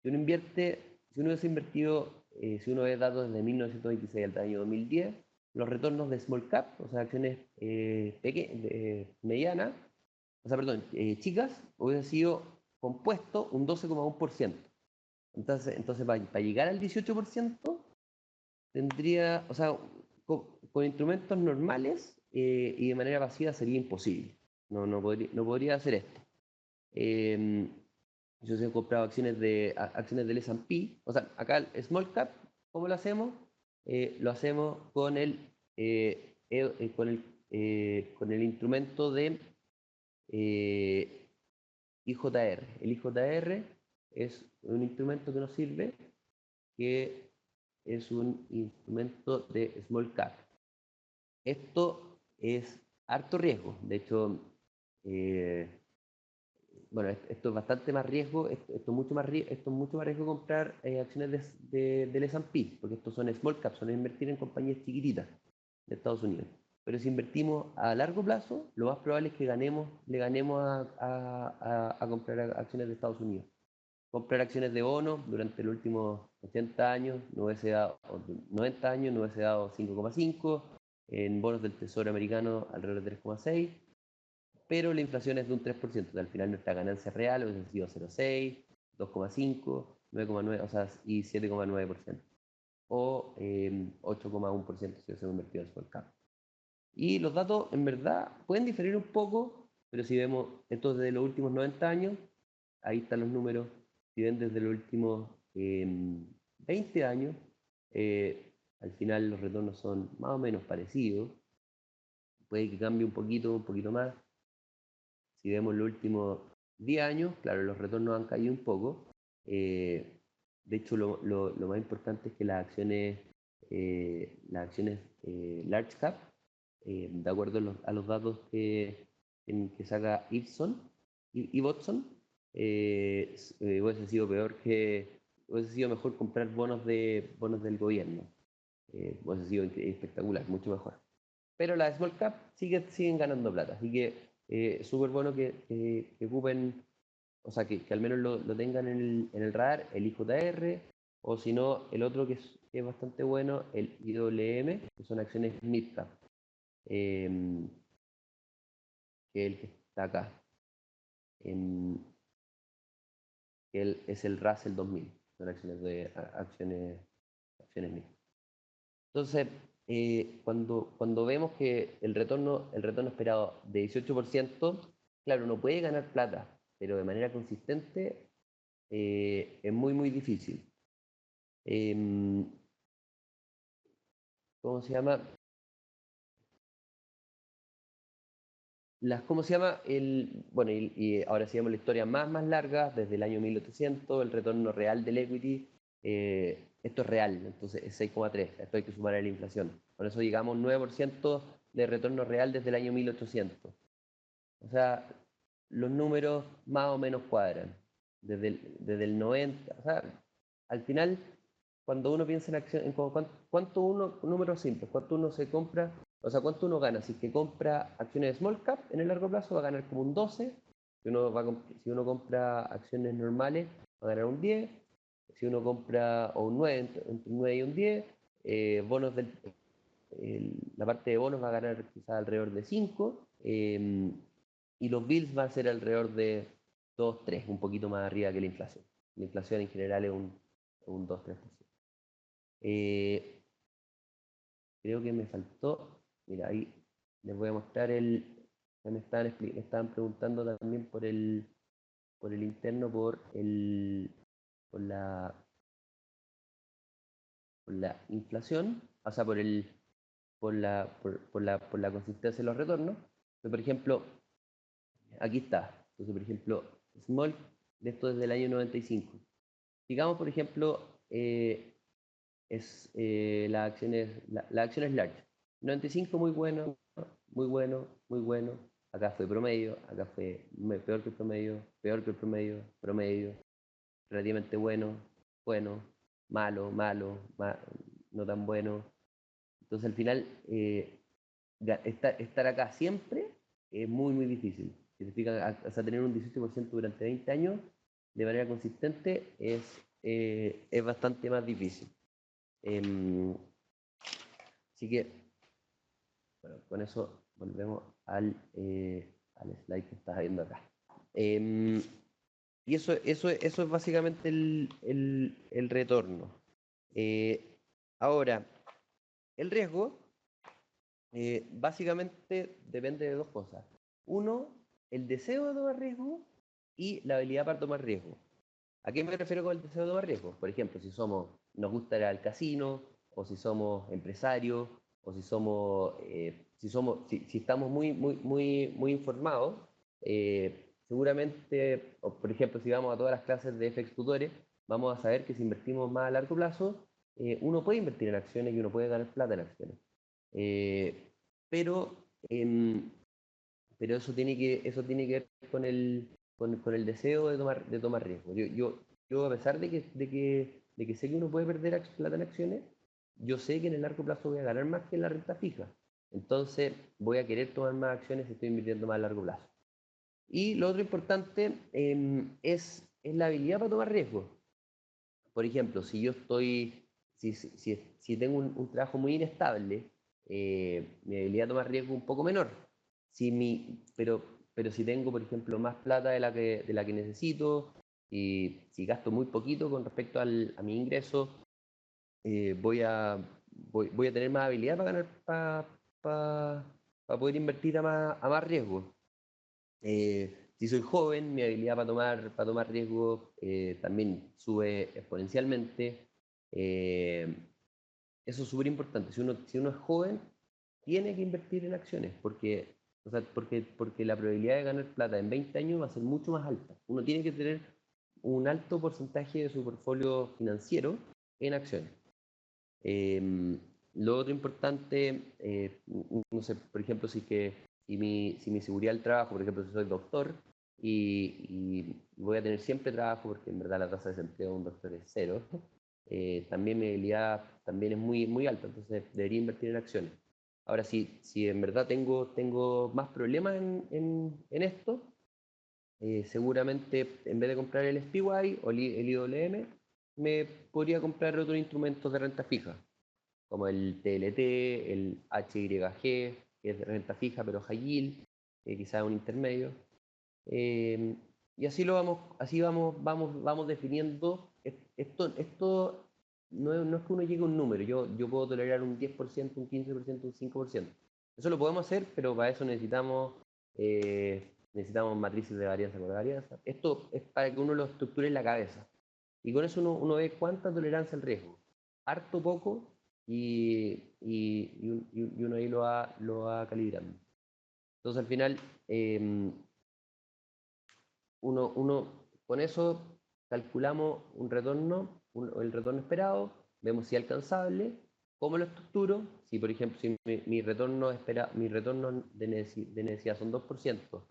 Si uno hubiese invertido, si uno ve datos desde 1926 al año 2010, los retornos de small cap, o sea, acciones medianas, o sea, perdón, chicas, hubiese sido compuesto un 12,1%. Entonces para llegar al 18%, tendría, o sea, con instrumentos normales y de manera pasiva sería imposible. No podría hacer esto. Yo he comprado acciones del S&P, o sea, acá el Small Cap, ¿cómo lo hacemos? Lo hacemos con con el instrumento de IJR. El IJR es un instrumento que nos sirve, que es un instrumento de Small Cap. Esto es harto riesgo, de hecho, bueno, esto es bastante más riesgo, esto es mucho más riesgo comprar acciones del S&P, porque estos son small caps, son invertir en compañías chiquititas de Estados Unidos. Pero si invertimos a largo plazo, lo más probable es que le ganemos a comprar acciones de Estados Unidos. Comprar acciones de bonos durante los últimos 80 años no hubiese dado, 90 años no hubiese dado 5,5, en bonos del Tesoro americano alrededor de 3,6, pero la inflación es de un 3%, al final nuestra ganancia real hubiese sido 0,6, 2,5, 9,9, o sea, y 7,9%, o 8,1% si hubiese invertido en small cap. Y los datos, en verdad, pueden diferir un poco, pero si vemos esto desde los últimos 90 años, ahí están los números. Si ven desde los últimos 20 años, al final los retornos son más o menos parecidos. Puede que cambie un poquito más. Si vemos los últimos 10 años, claro, los retornos han caído un poco. De hecho, lo más importante es que las acciones large cap, de acuerdo a los datos que saca Ipson, hubiese sido hubiese sido mejor comprar bonos del gobierno. Hubiese sido espectacular, mucho mejor. Pero las small cap siguen ganando plata, así que es súper bueno que ocupen, o sea, que al menos lo tengan en el radar, el IJR, o si no, el otro que es bastante bueno, el IWM, que son acciones mid-cap, que es el que está acá, que es el Russell 2000, son acciones mid. Entonces, cuando vemos que el retorno esperado de 18%, claro, no puede ganar plata, pero de manera consistente es muy, muy difícil. ¿Cómo se llama? ¿Cómo se llama? Bueno, y ahora si vemos la historia más larga, desde el año 1800, el retorno real del equity, esto es real, entonces es 6,3, esto hay que sumar a la inflación. Por eso digamos 9% de retorno real desde el año 1800. O sea, los números más o menos cuadran. Desde el 90, o sea, al final, cuando uno piensa en acción, números simples, cuánto uno se compra, o sea, cuánto uno gana. Si es que compra acciones de small cap en el largo plazo, va a ganar como un 12. Si uno compra acciones normales, va a ganar un 10. Si uno compra, o un 9, entre un 9 y un 10, la parte de bonos va a ganar quizás alrededor de 5. Y los bills van a ser alrededor de 2, 3, un poquito más arriba que la inflación. La inflación en general es un 2, 3%. Creo que me faltó, mira, ahí les voy a mostrar me estaban preguntando también por el interno, por la inflación, o sea, por la consistencia de los retornos. Pero, por ejemplo, aquí está. Entonces, por ejemplo, Small, de esto desde el año 95. Digamos, por ejemplo, las acciones large. 95 muy bueno, muy bueno, muy bueno. Acá fue promedio, acá fue peor que el promedio, peor que el promedio, promedio, relativamente bueno, bueno, malo, no tan bueno. Entonces al final estar acá siempre es muy, muy difícil. Si te fijas, hasta tener un 18% durante 20 años de manera consistente es bastante más difícil. Así que, bueno, con eso volvemos al slide que estás viendo acá. Y eso es básicamente el retorno. Ahora, el riesgo básicamente depende de dos cosas. Uno, el deseo de tomar riesgo y la habilidad para tomar riesgo. ¿A qué me refiero con el deseo de tomar riesgo? Por ejemplo, si nos gusta ir al casino, o si somos empresarios, o si estamos muy informados, seguramente, o por ejemplo, si vamos a todas las clases de FX Tutores, vamos a saber que si invertimos más a largo plazo, uno puede invertir en acciones y uno puede ganar plata en acciones. Pero, pero eso tiene que ver con el deseo de tomar riesgo. Yo a pesar de que sé que uno puede perder plata en acciones, yo sé que en el largo plazo voy a ganar más que en la renta fija. Entonces voy a querer tomar más acciones si estoy invirtiendo más a largo plazo. Y lo otro importante es la habilidad para tomar riesgo. Por ejemplo, si tengo un trabajo muy inestable, mi habilidad de tomar riesgo es un poco menor. Pero si tengo, por ejemplo, más plata de la que necesito, y si gasto muy poquito con respecto a mi ingreso, voy a tener más habilidad para ganar, para poder invertir a más riesgo. Si soy joven, mi habilidad para tomar riesgo también sube exponencialmente. Eso es súper importante. Si uno es joven, tiene que invertir en acciones, porque la probabilidad de ganar plata en 20 años va a ser mucho más alta. Uno tiene que tener un alto porcentaje de su portfolio financiero en acciones. Lo otro importante, no sé, por ejemplo, si mi seguridad del trabajo, por ejemplo, si soy doctor y voy a tener siempre trabajo, porque en verdad la tasa de desempleo de un doctor es cero, también mi habilidad también es muy alta, entonces debería invertir en acciones. Ahora, si en verdad tengo más problemas en esto, seguramente en vez de comprar el SPY o el IWM, me podría comprar otros instrumentos de renta fija, como el TLT, el HYG, que es de renta fija pero high yield, quizás un intermedio. Y así vamos definiendo. Esto no es que uno llegue a un número. Yo puedo tolerar un 10%, un 15%, un 5%. Eso lo podemos hacer, pero para eso necesitamos matrices de varianza por varianza. Esto es para que uno lo estructure en la cabeza. Y con eso uno ve cuánta tolerancia al riesgo. Harto, poco, y uno ahí lo va calibrando. Entonces al final, uno con eso calculamos un retorno, el retorno esperado, vemos si es alcanzable, cómo lo estructuro. Si por ejemplo mi retorno de necesidad son 2%,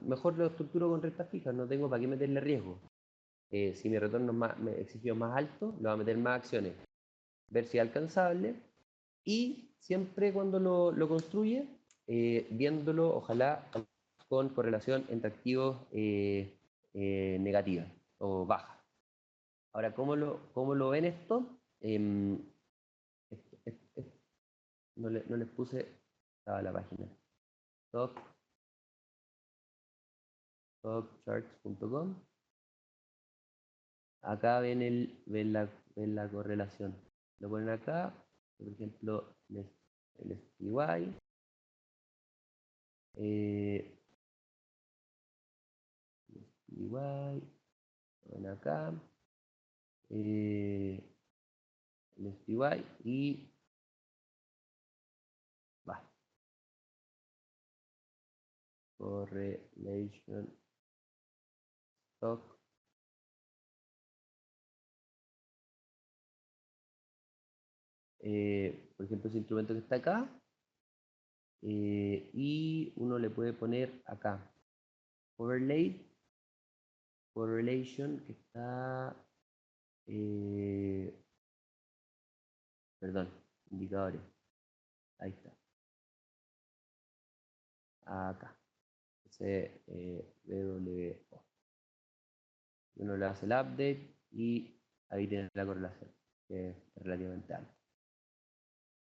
mejor lo estructuro con renta fija, no tengo para qué meterle riesgo. Si mi retorno es exigido más alto, le voy a meter más acciones, ver si es alcanzable, y siempre cuando lo construye, viéndolo ojalá con correlación entre activos negativa o baja. Ahora, ¿cómo lo ven esto? No les puse a la página. Stockcharts.com. Acá ven la correlación. Lo ponen acá, por ejemplo, el SPY. SPY, lo ven acá. El SPY y va. Correlation stock. Por ejemplo, ese instrumento que está acá, y uno le puede poner acá overlay, correlation, que está, perdón, indicadores, ahí está, acá, CWO. Uno le hace el update y ahí tiene la correlación, que es relativamente alta.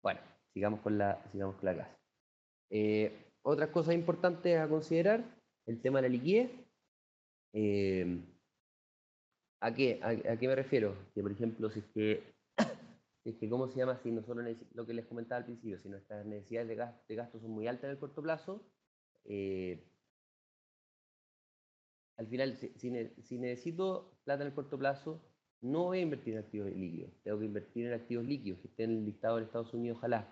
Bueno, sigamos con la clase. Otras cosas importantes a considerar, el tema de la liquidez. ¿A qué me refiero? Que, por ejemplo, si es que ¿cómo se llama? Si nosotros, lo que les comentaba al principio, si nuestras necesidades de gasto son muy altas en el corto plazo, al final, si necesito plata en el corto plazo, no voy a invertir en activos líquidos, tengo que invertir en activos líquidos que estén listados en Estados Unidos, ojalá.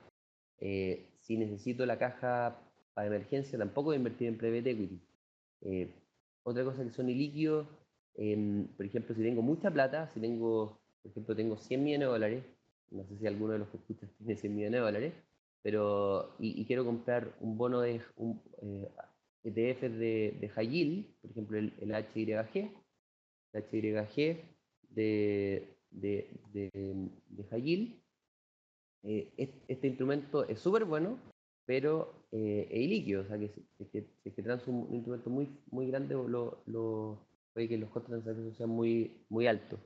Si necesito la caja para emergencia, tampoco voy a invertir en private equity. Otra cosa que son ilíquidos, por ejemplo, si tengo mucha plata, por ejemplo, tengo 100 millones de dólares, no sé si alguno de los que escuchan tiene 100 millones de dólares, pero, y quiero comprar un bono de ETF de high yield, por ejemplo, el HYG de high yield. Este instrumento es súper bueno, pero es ilíquido, o sea que si es que trans un instrumento muy grande, puede que los costos de transacción sean muy altos.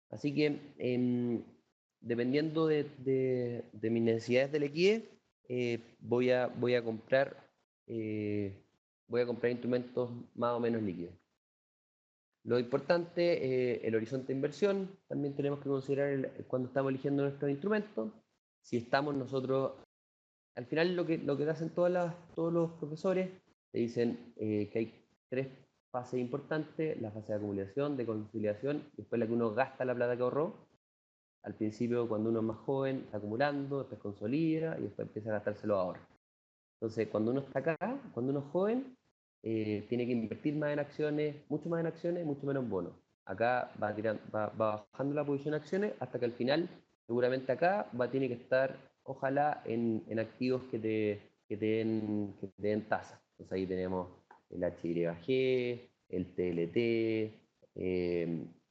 Así que, dependiendo de mis necesidades de liquidez, voy a comprar instrumentos más o menos líquidos. Lo importante, el horizonte de inversión, también tenemos que considerar cuando estamos eligiendo nuestros instrumentos. Si estamos nosotros, al final lo que hacen todos los profesores, te dicen que hay 3 fases importantes: la fase de acumulación, de conciliación, después la que uno gasta la plata que ahorró. Al principio, cuando uno es más joven, está acumulando, después consolida y después empieza a gastárselo ahora. Entonces, cuando uno está acá, cuando uno es joven, tiene que invertir más en acciones, mucho más en acciones, mucho menos en bonos. Acá va bajando la posición de acciones hasta que al final, seguramente acá tiene que estar, ojalá, en activos que te den tasa. Entonces ahí tenemos el HYG, el TLT,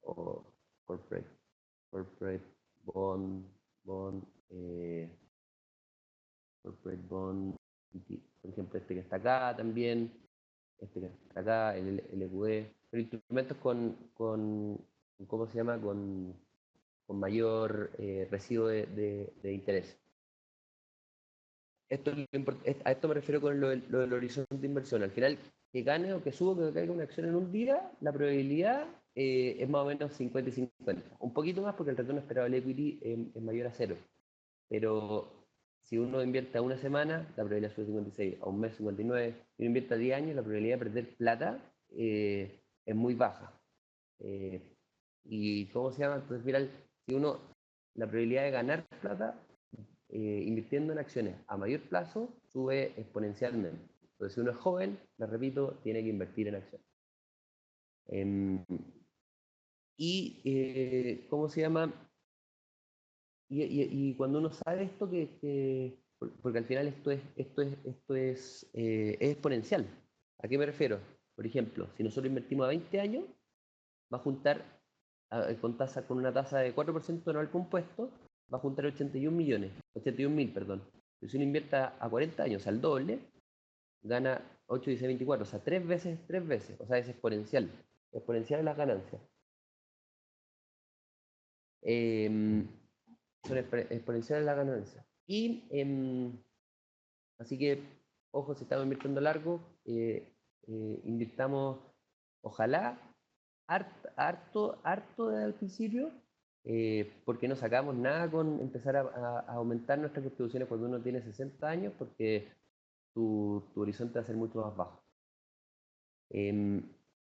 o corporate bond, corporate bond, por ejemplo, este que está acá también, este que está acá, el LQD, pero instrumentos ¿cómo se llama? Con mayor residuo de interés. A esto me refiero con lo del horizonte de inversión. Al final, que gane o que suba o que caiga una acción en un día, la probabilidad es más o menos 50 y 50. Un poquito más porque el retorno esperado del equity es mayor a 0. Pero si uno invierte a una semana, la probabilidad sube 56, a un mes 59. Si uno invierte a 10 años, la probabilidad de perder plata es muy baja. ¿Y cómo se llama? Entonces, final, la probabilidad de ganar plata invirtiendo en acciones a mayor plazo sube exponencialmente. Entonces, si uno es joven, les repito, tiene que invertir en acciones. ¿Cómo se llama? Y cuando uno sabe esto, porque al final esto es exponencial. ¿A qué me refiero? Por ejemplo, si nosotros invertimos a 20 años, va a juntar con una tasa de 4% anual compuesto, va a juntar 81.000, perdón. Si uno invierte a 40 años, al doble, gana 8, 16, 24, o sea, 3 veces, o sea, es exponencial las ganancias. Son exponenciales las ganancias. Así que, ojo, si estamos invirtiendo largo, invirtamos, ojalá, harto al principio, porque no sacamos nada con empezar a aumentar nuestras contribuciones cuando uno tiene 60 años, porque tu horizonte va a ser mucho más bajo.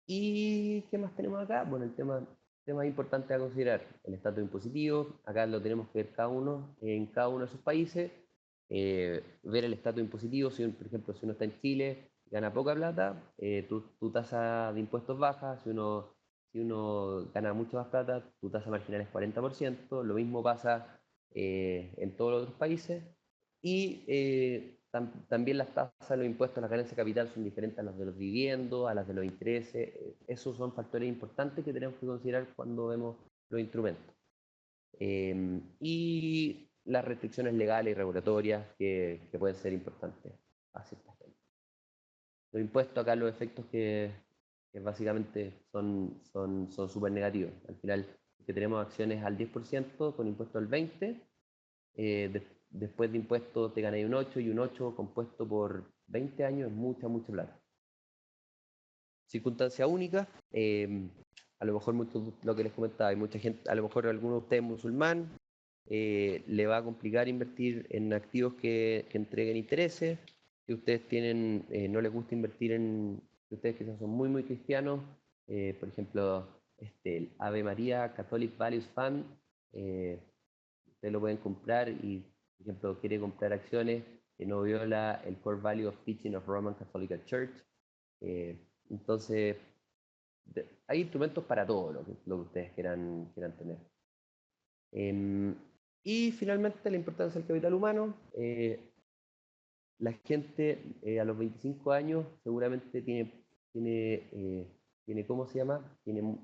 ¿Y qué más tenemos acá? Bueno, el tema importante a considerar, el estatus impositivo. Acá lo tenemos que ver cada uno en cada uno de sus países. Ver el estatus impositivo, por ejemplo, si uno está en Chile, gana poca plata, tu tasa de impuestos baja. Si uno gana mucho más plata, tu tasa marginal es 40%. Lo mismo pasa en todos los otros países. Y también las tasas de los impuestos a la ganancia de capital son diferentes a las de los dividendos, a las de los intereses. Esos son factores importantes que tenemos que considerar cuando vemos los instrumentos. Y las restricciones legales y regulatorias que pueden ser importantes a cierta gente. los impuestos acá, los efectos que básicamente son súper negativos. Al final, que tenemos acciones al 10% con impuesto al 20%, después de impuestos te ganáis un 8 y un 8 compuesto por 20 años es mucha plata. Circunstancia única, a lo mejor mucho, lo que les comentaba, hay mucha gente, a lo mejor alguno de ustedes es musulmán, le va a complicar invertir en activos que entreguen intereses, si ustedes tienen, no les gusta invertir en, si ustedes quizás son muy cristianos, por ejemplo, el Ave María Catholic Values Fund, ustedes lo pueden comprar y, por ejemplo, quiere comprar acciones que no viola el core value of teaching of Roman Catholic Church. Entonces, hay instrumentos para todo lo que ustedes quieran tener. Y finalmente, la importancia del capital humano. La gente a los 25 años seguramente tiene ¿cómo se llama? Tiene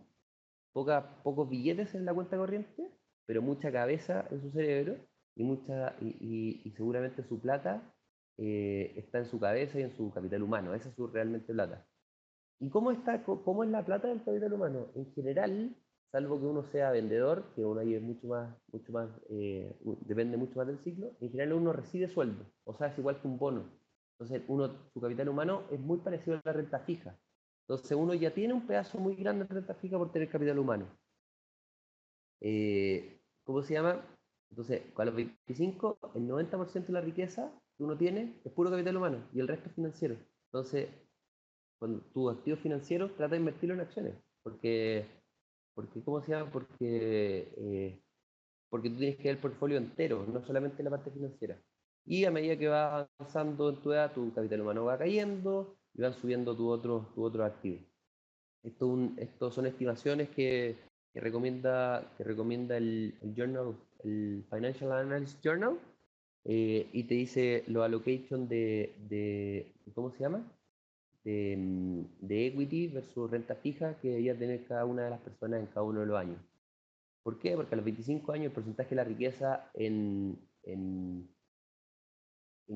pocos billetes en la cuenta corriente, pero mucha cabeza en su cerebro y seguramente su plata está en su cabeza y en su capital humano. Esa es su realmente plata. ¿Y cómo es la plata del capital humano? En general, salvo que uno sea vendedor, que uno ahí es mucho más depende mucho más del ciclo, en general uno recibe sueldo, o sea, es igual que un bono. Entonces, su capital humano es muy parecido a la renta fija. Entonces, uno ya tiene un pedazo muy grande de renta fija por tener capital humano. ¿Cómo se llama? Entonces, a los 25, el 90% de la riqueza que uno tiene es puro capital humano y el resto es financiero. Entonces, con tus activos financieros, trata de invertirlo en acciones. ¿Cómo se llama? Porque tú tienes que ver el portfolio entero, no solamente la parte financiera. Y a medida que vas avanzando en tu edad, tu capital humano va cayendo y van subiendo tus otros activos. Estos son estimaciones que recomienda el journal, el Financial Analysis Journal, y te dice los allocation ¿cómo se llama? De equity versus renta fija que debería tener cada una de las personas en cada uno de los años. ¿Por qué? Porque a los 25 años el porcentaje de la riqueza en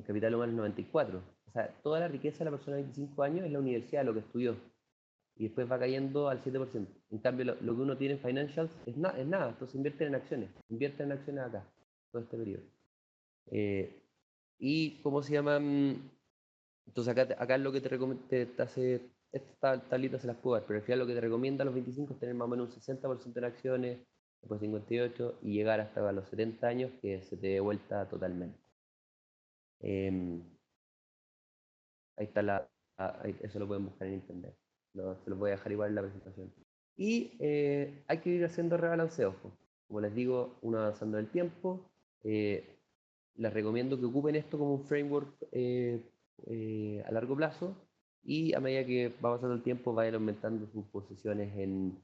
capital humano es 94. O sea, toda la riqueza de la persona de 25 años es la universidad, lo que estudió. Y después va cayendo al 7%. En cambio, lo que uno tiene en financials es nada. Entonces invierten en acciones acá, todo este periodo. Y ¿cómo se llaman? Entonces acá es lo que te recomiendo, estas tablitas se las puedo dar, pero al final lo que te recomienda a los 25 es tener más o menos un 60% en acciones, después 58 y llegar hasta los 70 años que se te dé vuelta totalmente. Ahí está eso lo pueden buscar en internet. Se los voy a dejar igual en la presentación. Y hay que ir haciendo rebalanceos. Como les digo, uno avanzando en el tiempo. Les recomiendo que ocupen esto como un framework a largo plazo y a medida que va pasando el tiempo vayan aumentando sus posiciones en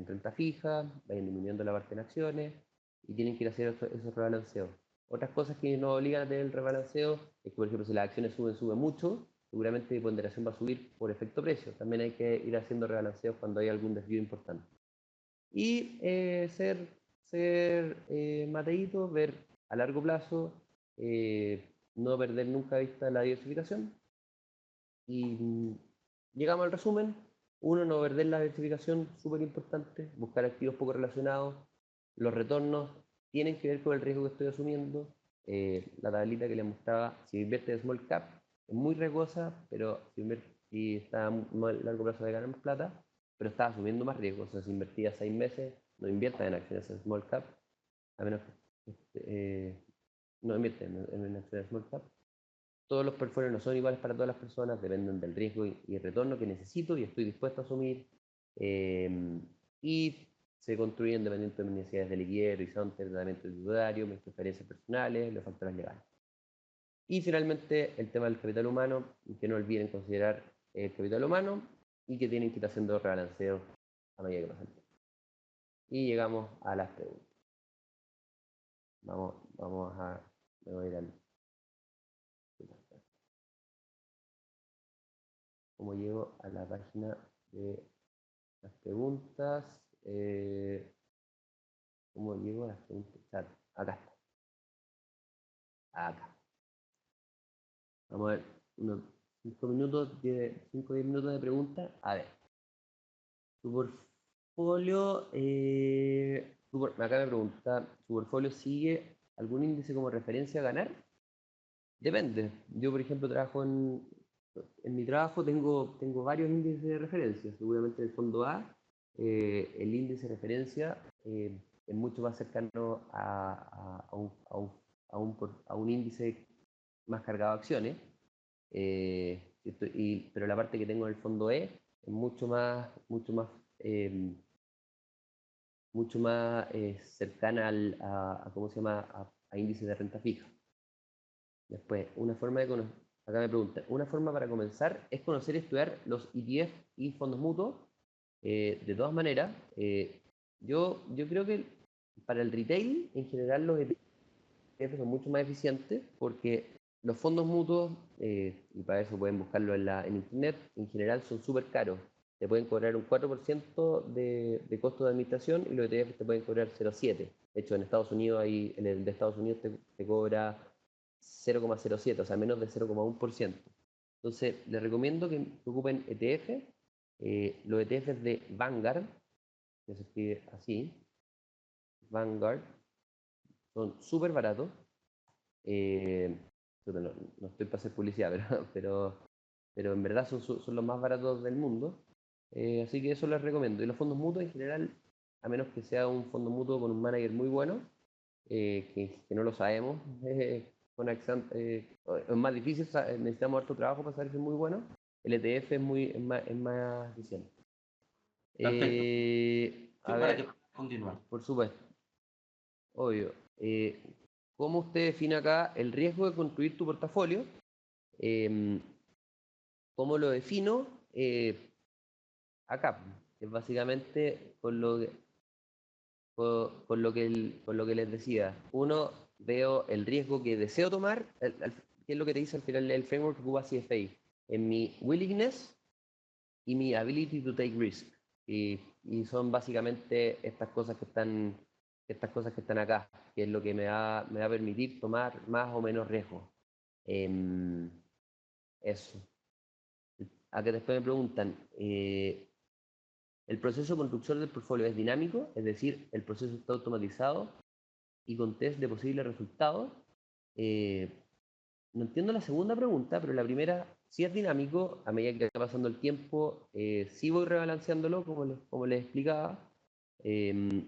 renta fija, vayan disminuyendo la parte en acciones y tienen que ir haciendo esos rebalanceos. Otras cosas que nos obligan a tener el rebalanceo es que, por ejemplo, si las acciones suben mucho, seguramente mi ponderación va a subir por efecto precio. También hay que ir haciendo rebalanceos cuando hay algún desvío importante. Y ser mateíto, ver a largo plazo, no perder nunca de vista la diversificación. Y llegamos al resumen. Uno, no perder la diversificación, súper importante, buscar activos poco relacionados. Los retornos tienen que ver con el riesgo que estoy asumiendo. La tablita que les mostraba, si invierte en small cap, es muy riesgosa, pero si está a largo plazo de ganar más plata, pero está asumiendo más riesgo. O sea, si invertía 6 meses, no invierta en acciones en small cap, a menos que no invierta en acciones small cap. Todos los portfolios no son iguales para todas las personas, dependen del riesgo y el retorno que necesito y estoy dispuesto a asumir. Y se construyen dependiendo de mis necesidades de liquidez, horizonte, tratamiento tributario, mis preferencias personales, los factores legales. Y finalmente, el tema del capital humano, que no olviden considerar el capital humano y que tienen que ir haciendo rebalanceos a medida que pasa el tiempo. Y llegamos a las preguntas. Me voy a ir al... ¿Cómo llego a la página de las preguntas? ¿Cómo llego a las preguntas? Acá está. Acá. Vamos a ver. 5 o 10 minutos de preguntas. A ver, tu portfolio, acá me pregunta, ¿tu portfolio sigue algún índice como referencia a ganar? Depende. Yo, por ejemplo, trabajo en mi trabajo tengo varios índices de referencia. Seguramente el fondo A, el índice de referencia es mucho más cercano a un índice más cargado a acciones. Pero la parte que tengo en el fondo E es mucho más cercana ¿cómo se llama? A índices de renta fija. Después, acá me pregunta, una forma para comenzar es conocer y estudiar los ETF y fondos mutuos. De todas maneras, yo creo que para el retail, en general, los ETF son mucho más eficientes porque los fondos mutuos, y para eso pueden buscarlo en internet, en general son súper caros. Te pueden cobrar un 4% de costo de administración y los ETFs te pueden cobrar 0,7. De hecho, en Estados Unidos, en el de Estados Unidos te cobra 0,07, o sea, menos de 0,1%. Entonces, les recomiendo que ocupen ETF. Los ETFs de Vanguard, que se escribe así, Vanguard, son súper baratos. No estoy para hacer publicidad, pero en verdad son los más baratos del mundo. Así que eso les recomiendo. Y los fondos mutuos en general, a menos que sea un fondo mutuo con un manager muy bueno, que no lo sabemos, con Accent, es más difícil, necesitamos harto trabajo para saber si es muy bueno. El ETF es más eficiente. Perfecto. Sí, A para ver, que continuar. por supuesto, obvio. ¿Cómo usted define acá el riesgo de construir tu portafolio? ¿Cómo lo defino? Acá, es básicamente con lo que les decía. Uno, veo el riesgo que deseo tomar, que es lo que te dice al final el framework que ocupa CFA, en mi willingness y mi ability to take risk. Y son básicamente estas cosas que están acá, que es lo que me va a permitir tomar más o menos riesgo. Eso. A que después me preguntan, ¿el proceso de construcción del portfolio es dinámico? Es decir, el proceso está automatizado y con test de posibles resultados. Eh, no entiendo la segunda pregunta, pero la primera, sí es dinámico, a medida que va pasando el tiempo, sí voy rebalanceándolo, como les explicaba. Eh,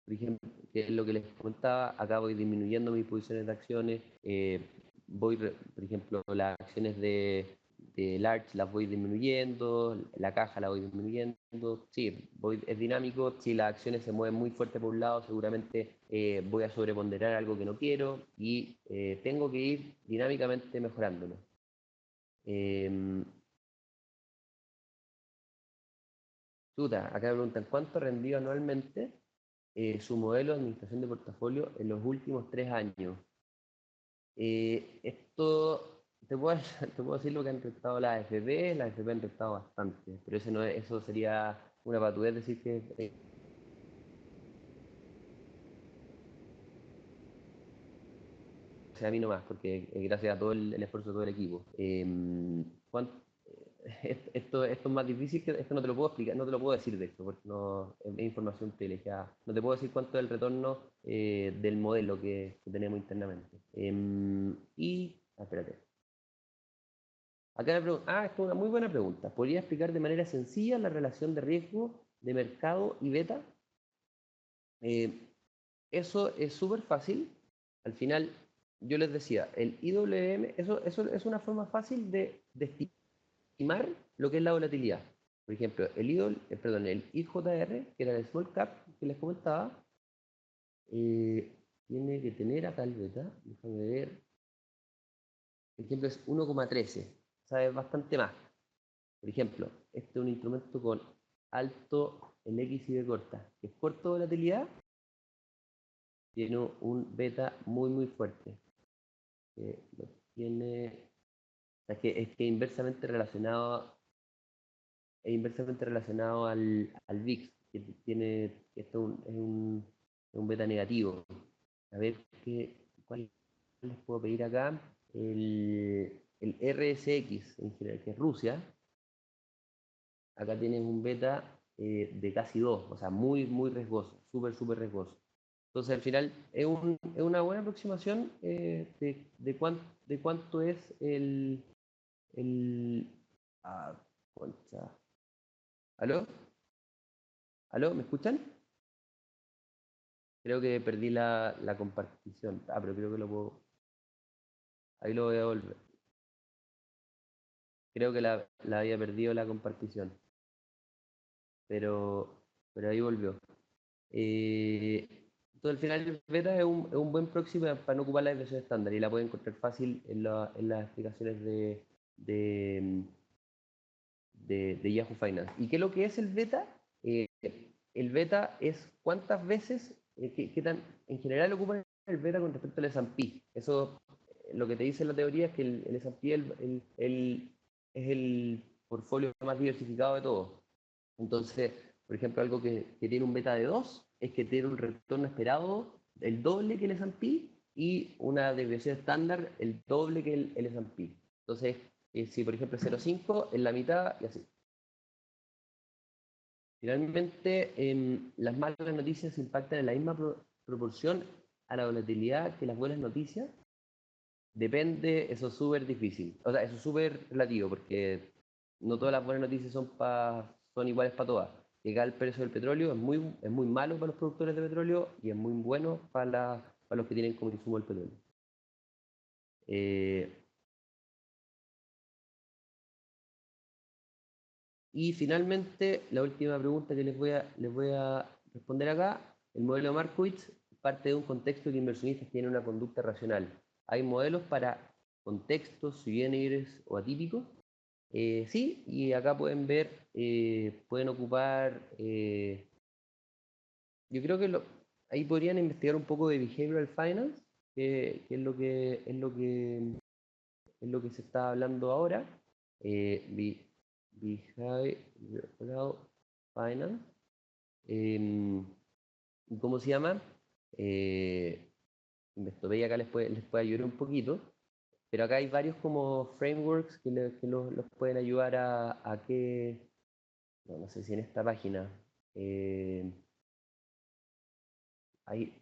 por ejemplo, que es lo que les comentaba, acá voy disminuyendo mis posiciones de acciones, por ejemplo, las acciones de Large las voy disminuyendo, la caja la voy disminuyendo, sí, es dinámico, si las acciones se mueven muy fuerte por un lado, seguramente voy a sobreponderar algo que no quiero y tengo que ir dinámicamente mejorándolo. Acá me preguntan, ¿cuánto rendió anualmente su modelo de administración de portafolio en los últimos 3 años? Esto, te puedo decir lo que han rentado las AFP han rentado bastante, pero eso sería una patudez decir que sea a mí nomás, porque gracias a todo el esfuerzo de todo el equipo. Esto es más difícil, que esto no te lo puedo explicar, no te lo puedo decir de esto, porque no, es información privilegiada. No te puedo decir cuánto es el retorno del modelo que tenemos internamente. Espérate. Acá esto es una muy buena pregunta. ¿Podría explicar de manera sencilla la relación de riesgo de mercado y beta? Eso es súper fácil. Al final, yo les decía, el IWM, eso es una forma fácil de estimar lo que es la volatilidad. Por ejemplo, el IJR, que era el small cap que les comentaba, tiene que tener acá el beta, déjame ver, por ejemplo, es 1,13, o sea, es bastante más. Por ejemplo, este es un instrumento con alto en X y B corta, que es corto de volatilidad, tiene un beta muy, muy fuerte. Lo tiene, o sea, es que es inversamente relacionado al VIX, que tiene, esto es un beta negativo. A ver, ¿cuál les puedo pedir acá? el RSX, en general, que es Rusia, acá tienes un beta de casi 2, o sea, muy, muy riesgoso, súper, súper riesgoso. Entonces, al final, es una buena aproximación de cuánto es el concha. ¿Aló? ¿Aló? ¿Me escuchan? Creo que perdí la compartición. Pero creo que lo puedo. Ahí lo voy a volver. Creo que la había perdido la compartición. Pero ahí volvió. Entonces, al final, el beta es un buen proxy para no ocupar la versión estándar y la pueden encontrar fácil en las explicaciones de, de Yahoo Finance. ¿Y qué es lo que es el beta? El beta es cuántas veces, qué tan, en general ocupan el beta con respecto al S&P. Eso, lo que te dice la teoría es que el S&P es el portfolio más diversificado de todos. Entonces, por ejemplo, algo que tiene un beta de 2 es que tiene un retorno esperado el doble que el S&P y una desviación estándar el doble que el S&P. Entonces, si por ejemplo es 0,5, en la mitad y así. Finalmente, las malas noticias impactan en la misma proporción a la volatilidad que las buenas noticias. Depende, eso es súper difícil. O sea, eso es súper relativo, porque no todas las buenas noticias son iguales para todas. Llegar el precio del petróleo es muy malo para los productores de petróleo y es muy bueno para los que tienen como insumo el petróleo. Y finalmente, la última pregunta que les voy a responder acá. El modelo de Markowitz parte de un contexto que inversionistas tienen una conducta racional. Hay modelos para contextos, si bien libres o atípicos. Sí, y acá pueden ver, pueden ocupar, yo creo que ahí podrían investigar un poco de behavioral finance, que es lo que se está hablando ahora. Behavioral finance. ¿Cómo se llama? Investopedia acá les puede ayudar un poquito, pero acá hay varios como frameworks que los pueden ayudar a que, no sé si en esta página, hay,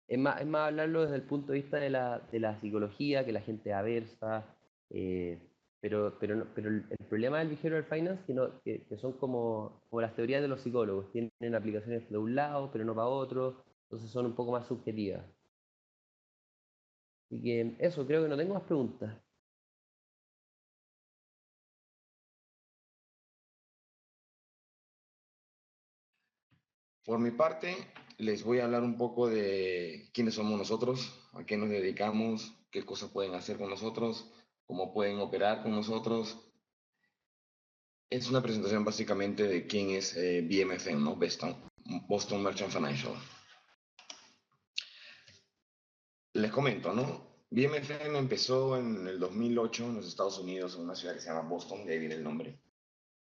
es más hablarlo desde el punto de vista de la psicología, que la gente aversa, eh, pero el problema del behavioral finance que, no, que son como las teorías de los psicólogos, tienen aplicaciones de un lado, pero no para otro, entonces son un poco más subjetivas. Así que eso, creo que no tengo más preguntas. Por mi parte, les voy a hablar un poco de quiénes somos nosotros, a qué nos dedicamos, qué cosas pueden hacer con nosotros, cómo pueden operar con nosotros. Es una presentación básicamente de quién es BMFM, ¿no? Boston Merchant Financial. Les comento, ¿no? BMFM empezó en el 2008 en los Estados Unidos, en una ciudad que se llama Boston, de ahí viene el nombre.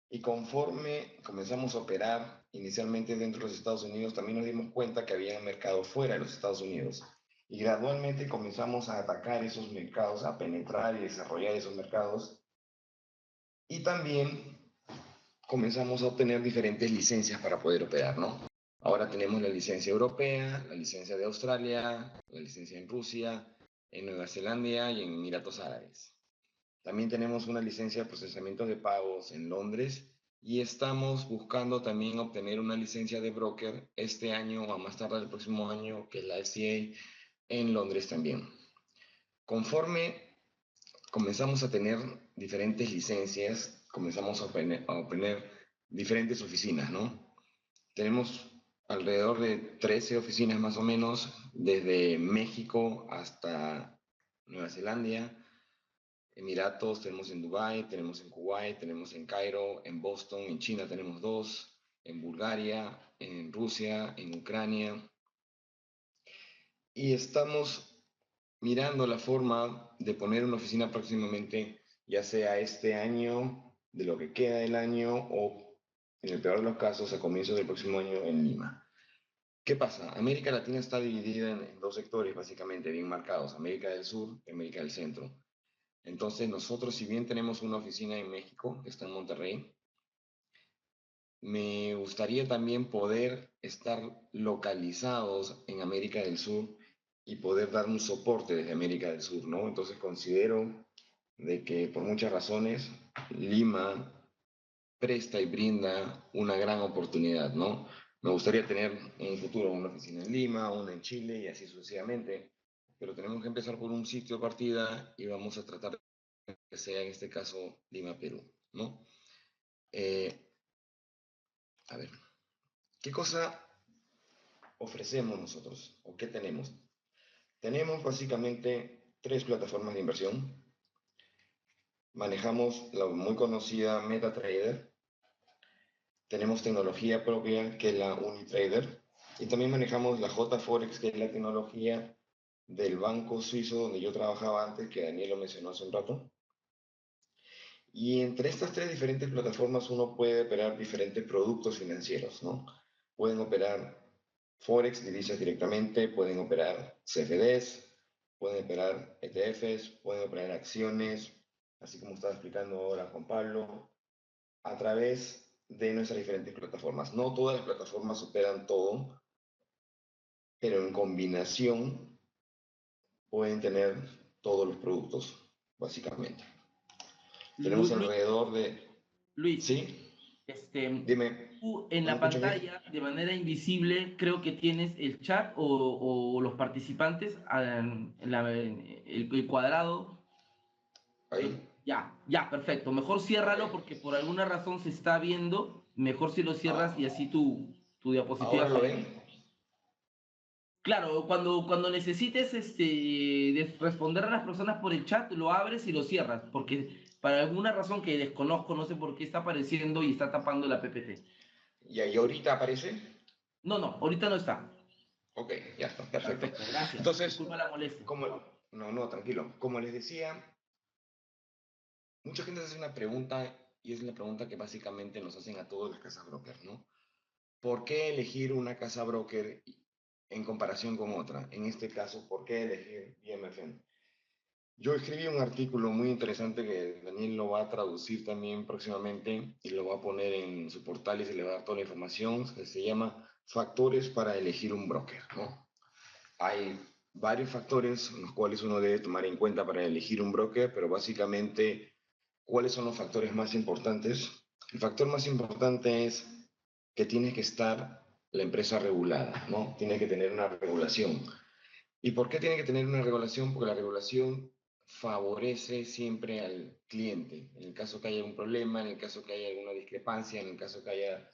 Y conforme comenzamos a operar inicialmente dentro de los Estados Unidos, también nos dimos cuenta que había un mercado fuera de los Estados Unidos. Y gradualmente comenzamos a atacar esos mercados, a penetrar y desarrollar esos mercados. Y también comenzamos a obtener diferentes licencias para poder operar, ¿no? Ahora tenemos la licencia europea, la licencia de Australia, la licencia en Rusia, en Nueva Zelanda y en Emiratos Árabes. También tenemos una licencia de procesamiento de pagos en Londres y estamos buscando también obtener una licencia de broker este año o a más tardar el próximo año, que es la FCA, en Londres también. Conforme comenzamos a tener diferentes licencias, comenzamos a obtener diferentes oficinas, ¿no? Tenemos alrededor de 13 oficinas más o menos, desde México hasta Nueva Zelanda, Emiratos, tenemos en Dubái, tenemos en Kuwait, tenemos en Cairo, en Boston, en China tenemos 2, en Bulgaria, en Rusia, en Ucrania. Y estamos mirando la forma de poner una oficina próximamente, ya sea este año, de lo que queda del año, o en el peor de los casos, a comienzos del próximo año en Lima. ¿Qué pasa? América Latina está dividida en dos sectores básicamente bien marcados, América del Sur y América del Centro. Entonces nosotros, si bien tenemos una oficina en México, que está en Monterrey, me gustaría también poder estar localizados en América del Sur y poder dar un soporte desde América del Sur, ¿no? Entonces considero de que por muchas razones Lima presta y brinda una gran oportunidad, ¿no? Me gustaría tener en un futuro una oficina en Lima, una en Chile y así sucesivamente, pero tenemos que empezar por un sitio de partida y vamos a tratar de que sea en este caso Lima, Perú, ¿no? Eh, a ver, ¿qué cosa ofrecemos nosotros o qué tenemos? Tenemos básicamente tres plataformas de inversión. Manejamos la muy conocida MetaTrader, tenemos tecnología propia que es la Unitrader y también manejamos la JForex, que es la tecnología del banco suizo donde yo trabajaba antes, que Daniel lo mencionó hace un rato. Y entre estas tres diferentes plataformas uno puede operar diferentes productos financieros, ¿no? Pueden operar Forex, divisas directamente, pueden operar CFDs, pueden operar ETFs, pueden operar acciones, así como estaba explicando ahora Juan Pablo, a través de nuestras diferentes plataformas. No todas las plataformas operan todo, pero en combinación pueden tener todos los productos, básicamente. Tenemos Luis, alrededor de... Luis, ¿Sí? este, Dime, tú en ¿no me la escuchas bien? pantalla, de manera invisible, creo que tienes el chat o los participantes, el cuadrado. Ahí. Ya, perfecto. Mejor Ok. ciérralo porque por alguna razón se está viendo. Mejor si lo cierras y Ah, así tu diapositiva ¿ahora lo aparece. ven? Claro, cuando necesites responder a las personas por el chat, lo abres y lo cierras, porque para alguna razón que desconozco, no sé por qué está apareciendo y está tapando la PPT. ¿Y ahí ahorita aparece? No, no, ahorita no está. Ok, ya está, perfecto. Perfecto, gracias. Entonces, Disculpa la molestia. como... No, no, tranquilo. Como les decía, mucha gente se hace una pregunta y es la pregunta que básicamente nos hacen a todos las casas brokers, ¿no? ¿Por qué elegir una casa broker en comparación con otra? En este caso, ¿por qué elegir BMFN? Yo escribí un artículo muy interesante que Daniel lo va a traducir también próximamente y lo va a poner en su portal y se le va a dar toda la información, que se llama Factores para elegir un broker, ¿no? Hay varios factores los cuales uno debe tomar en cuenta para elegir un broker, pero básicamente, ¿cuáles son los factores más importantes? El factor más importante es que tiene que estar la empresa regulada, ¿no? Tiene que tener una regulación. ¿Y por qué tiene que tener una regulación? Porque la regulación favorece siempre al cliente. En el caso que haya un problema, en el caso que haya alguna discrepancia, en el caso que haya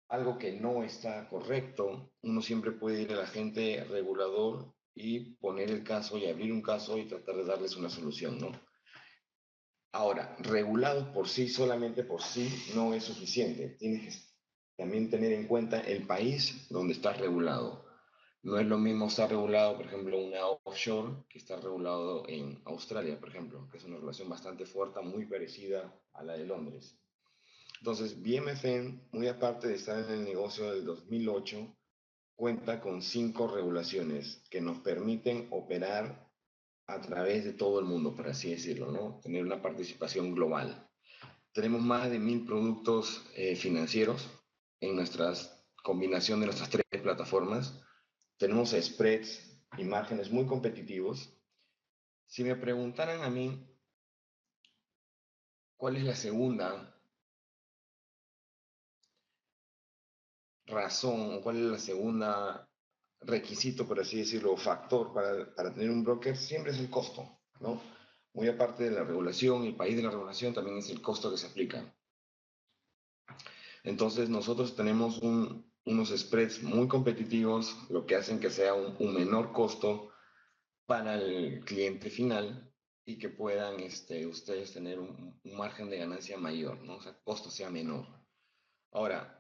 algo que no está correcto, uno siempre puede ir al agente regulador y poner el caso y abrir un caso y tratar de darles una solución, ¿no? Ahora, regulados por sí, solamente por sí, no es suficiente. Tienes que también tener en cuenta el país donde estás regulado. No es lo mismo estar regulado, por ejemplo, una offshore que estar regulado en Australia, por ejemplo, que es una relación bastante fuerte, muy parecida a la de Londres. Entonces, BMFN, muy aparte de estar en el negocio del 2008, cuenta con 5 regulaciones que nos permiten operar a través de todo el mundo, por así decirlo, ¿no? Tener una participación global. Tenemos más de 1000 productos financieros en nuestra combinación de nuestras tres plataformas. Tenemos spreads y márgenes muy competitivos. Si me preguntaran a mí cuál es la segunda razón o cuál es la segunda requisito, por así decirlo, o factor para tener un broker, siempre es el costo, ¿no? Muy aparte de la regulación, el país de la regulación también es el costo que se aplica. Entonces nosotros tenemos unos spreads muy competitivos, lo que hacen que sea un menor costo para el cliente final y que puedan ustedes tener un margen de ganancia mayor, ¿no? O sea, costo sea menor. Ahora,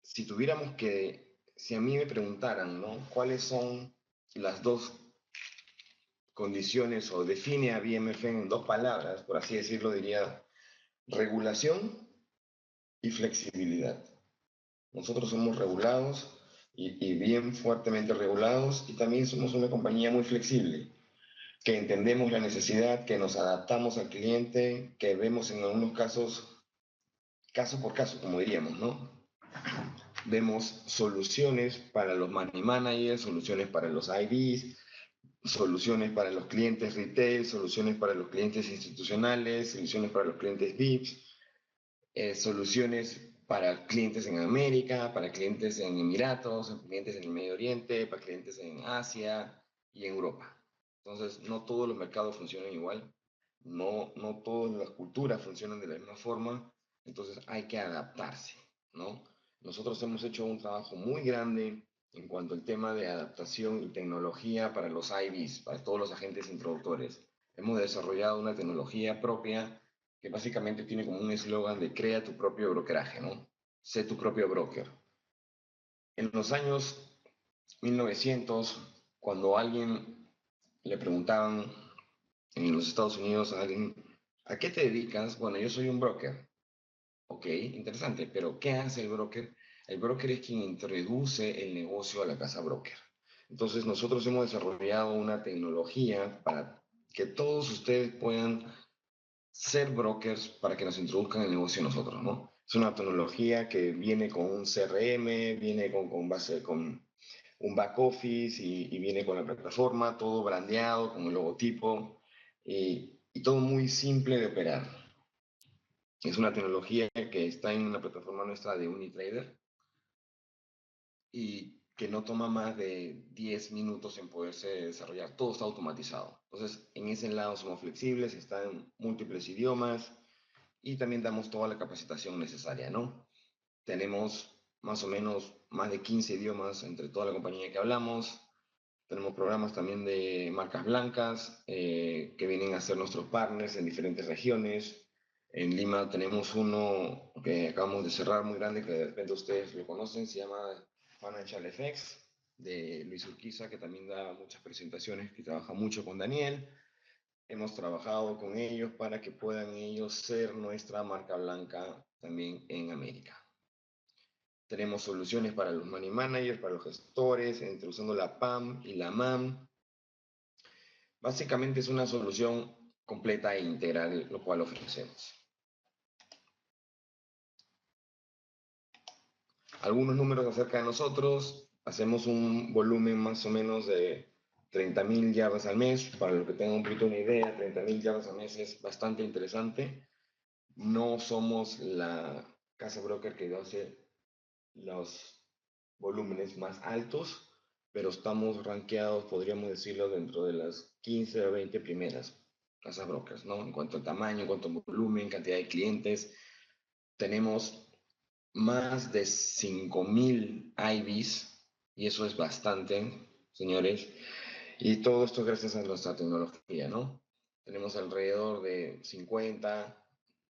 si a mí me preguntaran, ¿no? ¿Cuáles son las dos condiciones o define a BMF en dos palabras, por así decirlo, diría regulación y flexibilidad. Nosotros somos regulados y bien fuertemente regulados y también somos una compañía muy flexible. que entendemos la necesidad, que nos adaptamos al cliente, que vemos en algunos casos, caso por caso, como diríamos, ¿no? Vemos soluciones para los money managers, soluciones para los IBs, soluciones para los clientes retail, soluciones para los clientes institucionales, soluciones para los clientes VIPs, soluciones para clientes en América, para clientes en Emiratos, clientes en el Medio Oriente, para clientes en Asia y en Europa. Entonces, no todos los mercados funcionan igual, no todas las culturas funcionan de la misma forma, entonces hay que adaptarse, ¿no? Nosotros hemos hecho un trabajo muy grande en cuanto al tema de adaptación y tecnología para los IBs, para todos los agentes introductores. Hemos desarrollado una tecnología propia que básicamente tiene como un eslogan de crea tu propio brokeraje, ¿no? Sé tu propio broker. En los años 1900, cuando a alguien le preguntaban en los Estados Unidos a alguien, ¿a qué te dedicas? Bueno, yo soy un broker. Ok, interesante, pero ¿qué hace el broker? El broker es quien introduce el negocio a la casa broker. Entonces nosotros hemos desarrollado una tecnología para que todos ustedes puedan ser brokers para que nos introduzcan el negocio nosotros, ¿no? Es una tecnología que viene con un CRM, viene con un back office y viene con la plataforma, todo brandeado, con el logotipo y todo muy simple de operar. Es una tecnología que está en la plataforma nuestra de Unitrader y que no toma más de 10 minutos en poderse desarrollar. Todo está automatizado. Entonces, en ese lado somos flexibles, está en múltiples idiomas y también damos toda la capacitación necesaria, ¿no? Tenemos más o menos más de 15 idiomas entre toda la compañía que hablamos. Tenemos programas también de marcas blancas que vienen a ser nuestros partners en diferentes regiones. En Lima tenemos uno que acabamos de cerrar muy grande, que de repente ustedes lo conocen, se llama Financial FX, de Luis Urquiza, que también da muchas presentaciones, que trabaja mucho con Daniel. Hemos trabajado con ellos para que puedan ellos ser nuestra marca blanca también en América. Tenemos soluciones para los money managers, para los gestores, entre usando la PAM y la MAM. Básicamente es una solución completa e integral, lo cual ofrecemos. Algunos números acerca de nosotros. Hacemos un volumen más o menos de 30.000 llaves al mes. Para los que tengan un poquito una idea, 30.000 llaves al mes es bastante interesante. No somos la casa broker que hace los volúmenes más altos, pero estamos rankeados, podríamos decirlo, dentro de las 15 o 20 primeras casas brokers, ¿no? En cuanto a tamaño, en cuanto a volumen, cantidad de clientes. Tenemos más de 5.000 IBs, y eso es bastante, señores. Y todo esto gracias a nuestra tecnología, ¿no? Tenemos alrededor de 50,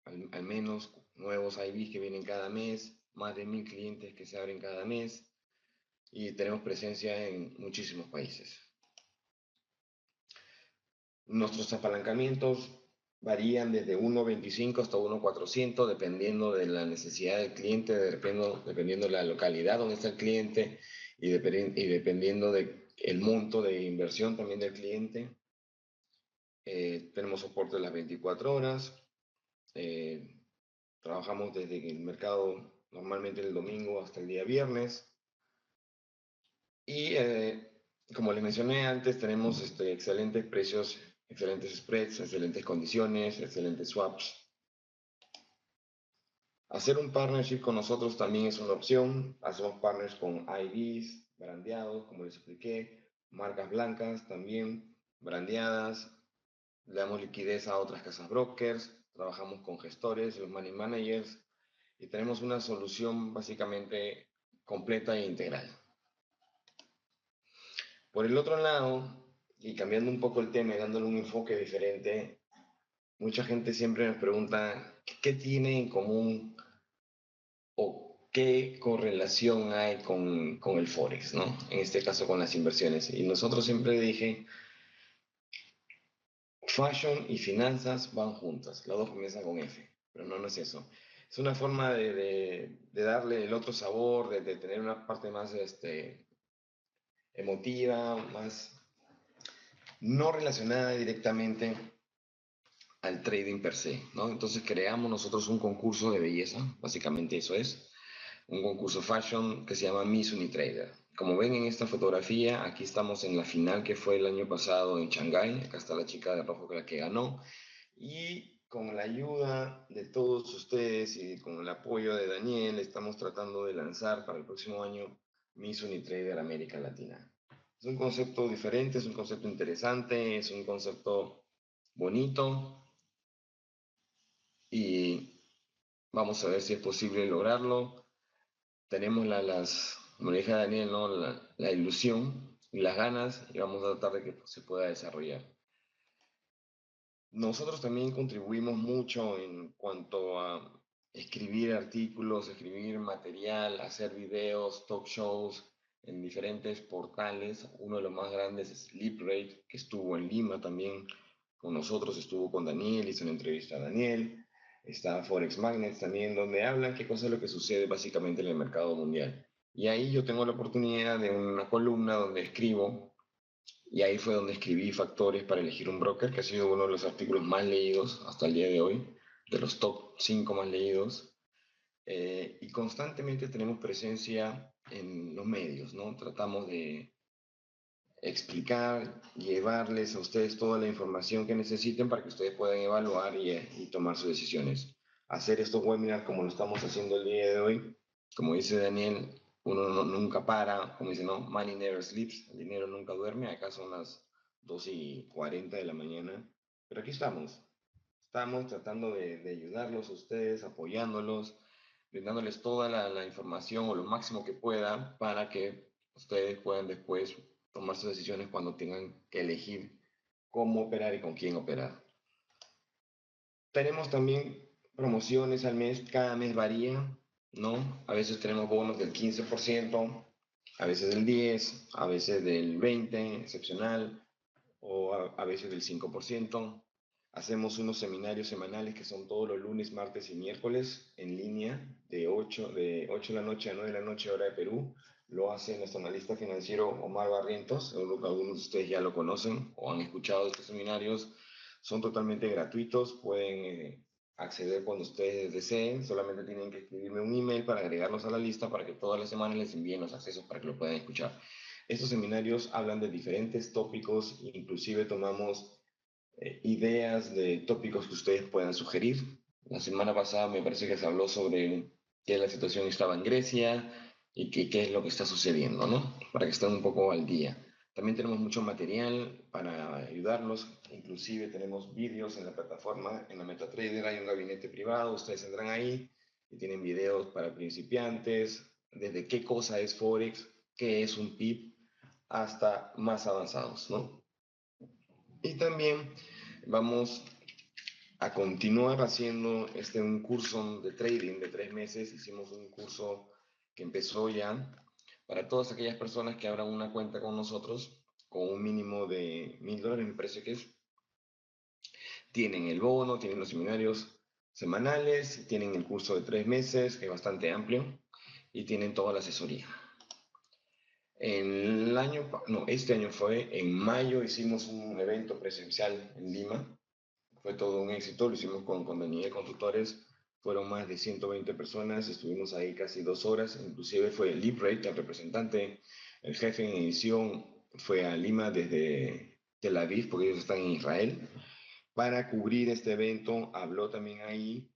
al menos, nuevos IBs que vienen cada mes, más de 1.000 clientes que se abren cada mes, y tenemos presencia en muchísimos países. Nuestros apalancamientos varían desde 1.25 hasta 1.400, dependiendo de la necesidad del cliente, dependiendo de la localidad donde está el cliente y dependiendo del monto de inversión también del cliente. Tenemos soporte las 24 horas. Trabajamos desde el mercado normalmente el domingo hasta el día viernes. Y como les mencioné antes, tenemos excelentes precios, excelentes spreads, excelentes condiciones, excelentes swaps. Hacer un partnership con nosotros también es una opción. Hacemos partners con IBs, brandeados, como les expliqué, marcas blancas también, brandeadas. Le damos liquidez a otras casas brokers, trabajamos con gestores, los money managers, y tenemos una solución básicamente completa e integral. Por el otro lado, y cambiando un poco el tema y dándole un enfoque diferente, mucha gente siempre nos pregunta qué tiene en común o qué correlación hay con el Forex, ¿no? En este caso con las inversiones. Y nosotros siempre dije, fashion y finanzas van juntas, las dos comienzan con F, pero no es eso. Es una forma de darle el otro sabor, de tener una parte más emotiva, más no relacionada directamente al trading per se, ¿no? Entonces creamos nosotros un concurso de belleza, básicamente eso es, un concurso fashion que se llama Miss Unitrader. Como ven en esta fotografía, aquí estamos en la final que fue el año pasado en Shanghái, acá está la chica de rojo que ganó, y con la ayuda de todos ustedes y con el apoyo de Daniel, estamos tratando de lanzar para el próximo año Miss Unitrader América Latina. Es un concepto diferente, es un concepto interesante, es un concepto bonito y vamos a ver si es posible lograrlo. Tenemos como le dije a Daniel, ¿no? La ilusión y las ganas y vamos a tratar de que se pueda desarrollar. Nosotros también contribuimos mucho en cuanto a escribir artículos, escribir material, hacer videos, talk shows en diferentes portales. Uno de los más grandes es LeapRate, que estuvo en Lima también con nosotros, estuvo con Daniel, hizo una entrevista a Daniel. Está Forex Magnets también, donde hablan qué cosa es lo que sucede básicamente en el mercado mundial. Y ahí yo tengo la oportunidad de una columna donde escribo y ahí fue donde escribí Factores para elegir un broker, que ha sido uno de los artículos más leídos hasta el día de hoy, de los top 5 más leídos. Y constantemente tenemos presencia en los medios, ¿no? Tratamos de explicar, llevarles a ustedes toda la información que necesiten para que ustedes puedan evaluar y tomar sus decisiones. Hacer estos webinars como lo estamos haciendo el día de hoy, como dice Daniel, uno nunca para, como dice, no, money never sleeps, el dinero nunca duerme, acá son las 2:40 de la mañana, pero aquí estamos tratando de ayudarlos a ustedes, apoyándolos, brindándoles toda la información o lo máximo que pueda para que ustedes puedan después tomar sus decisiones cuando tengan que elegir cómo operar y con quién operar. Tenemos también promociones al mes, cada mes varía, ¿no? A veces tenemos bonos del 15%, a veces del 10%, a veces del 20%, excepcional, o a veces del 5%. Hacemos unos seminarios semanales que son todos los lunes, martes y miércoles en línea de 8 de la noche a 9 de la noche hora de Perú. Lo hace nuestro analista financiero Omar Barrientos. Seguro que algunos de ustedes ya lo conocen o han escuchado estos seminarios. Son totalmente gratuitos. Pueden acceder cuando ustedes deseen. Solamente tienen que escribirme un email para agregarlos a la lista para que todas las semanas les envíen los accesos para que lo puedan escuchar. Estos seminarios hablan de diferentes tópicos, inclusive tomamos ideas de tópicos que ustedes puedan sugerir. La semana pasada me parece que se habló sobre qué la situación estaba en Grecia y qué es lo que está sucediendo, ¿no? Para que estén un poco al día. También tenemos mucho material para ayudarlos, inclusive tenemos vídeos en la plataforma, en la MetaTrader hay un gabinete privado, ustedes entran ahí y tienen videos para principiantes, desde qué cosa es Forex, qué es un PIB, hasta más avanzados, ¿no? Y también vamos a continuar haciendo un curso de trading de 3 meses. Hicimos un curso que empezó ya para todas aquellas personas que abran una cuenta con nosotros con un mínimo de $1,000, me parece que es. Tienen el bono, tienen los seminarios semanales, tienen el curso de 3 meses, que es bastante amplio, y tienen toda la asesoría. Este año fue, en mayo hicimos un evento presencial en Lima. Fue todo un éxito, lo hicimos con Daniel, con tutores, fueron más de 120 personas, estuvimos ahí casi 2 horas, inclusive fue LeapRate, el representante, el jefe en edición, fue a Lima desde Tel Aviv, porque ellos están en Israel, para cubrir este evento, habló también ahí,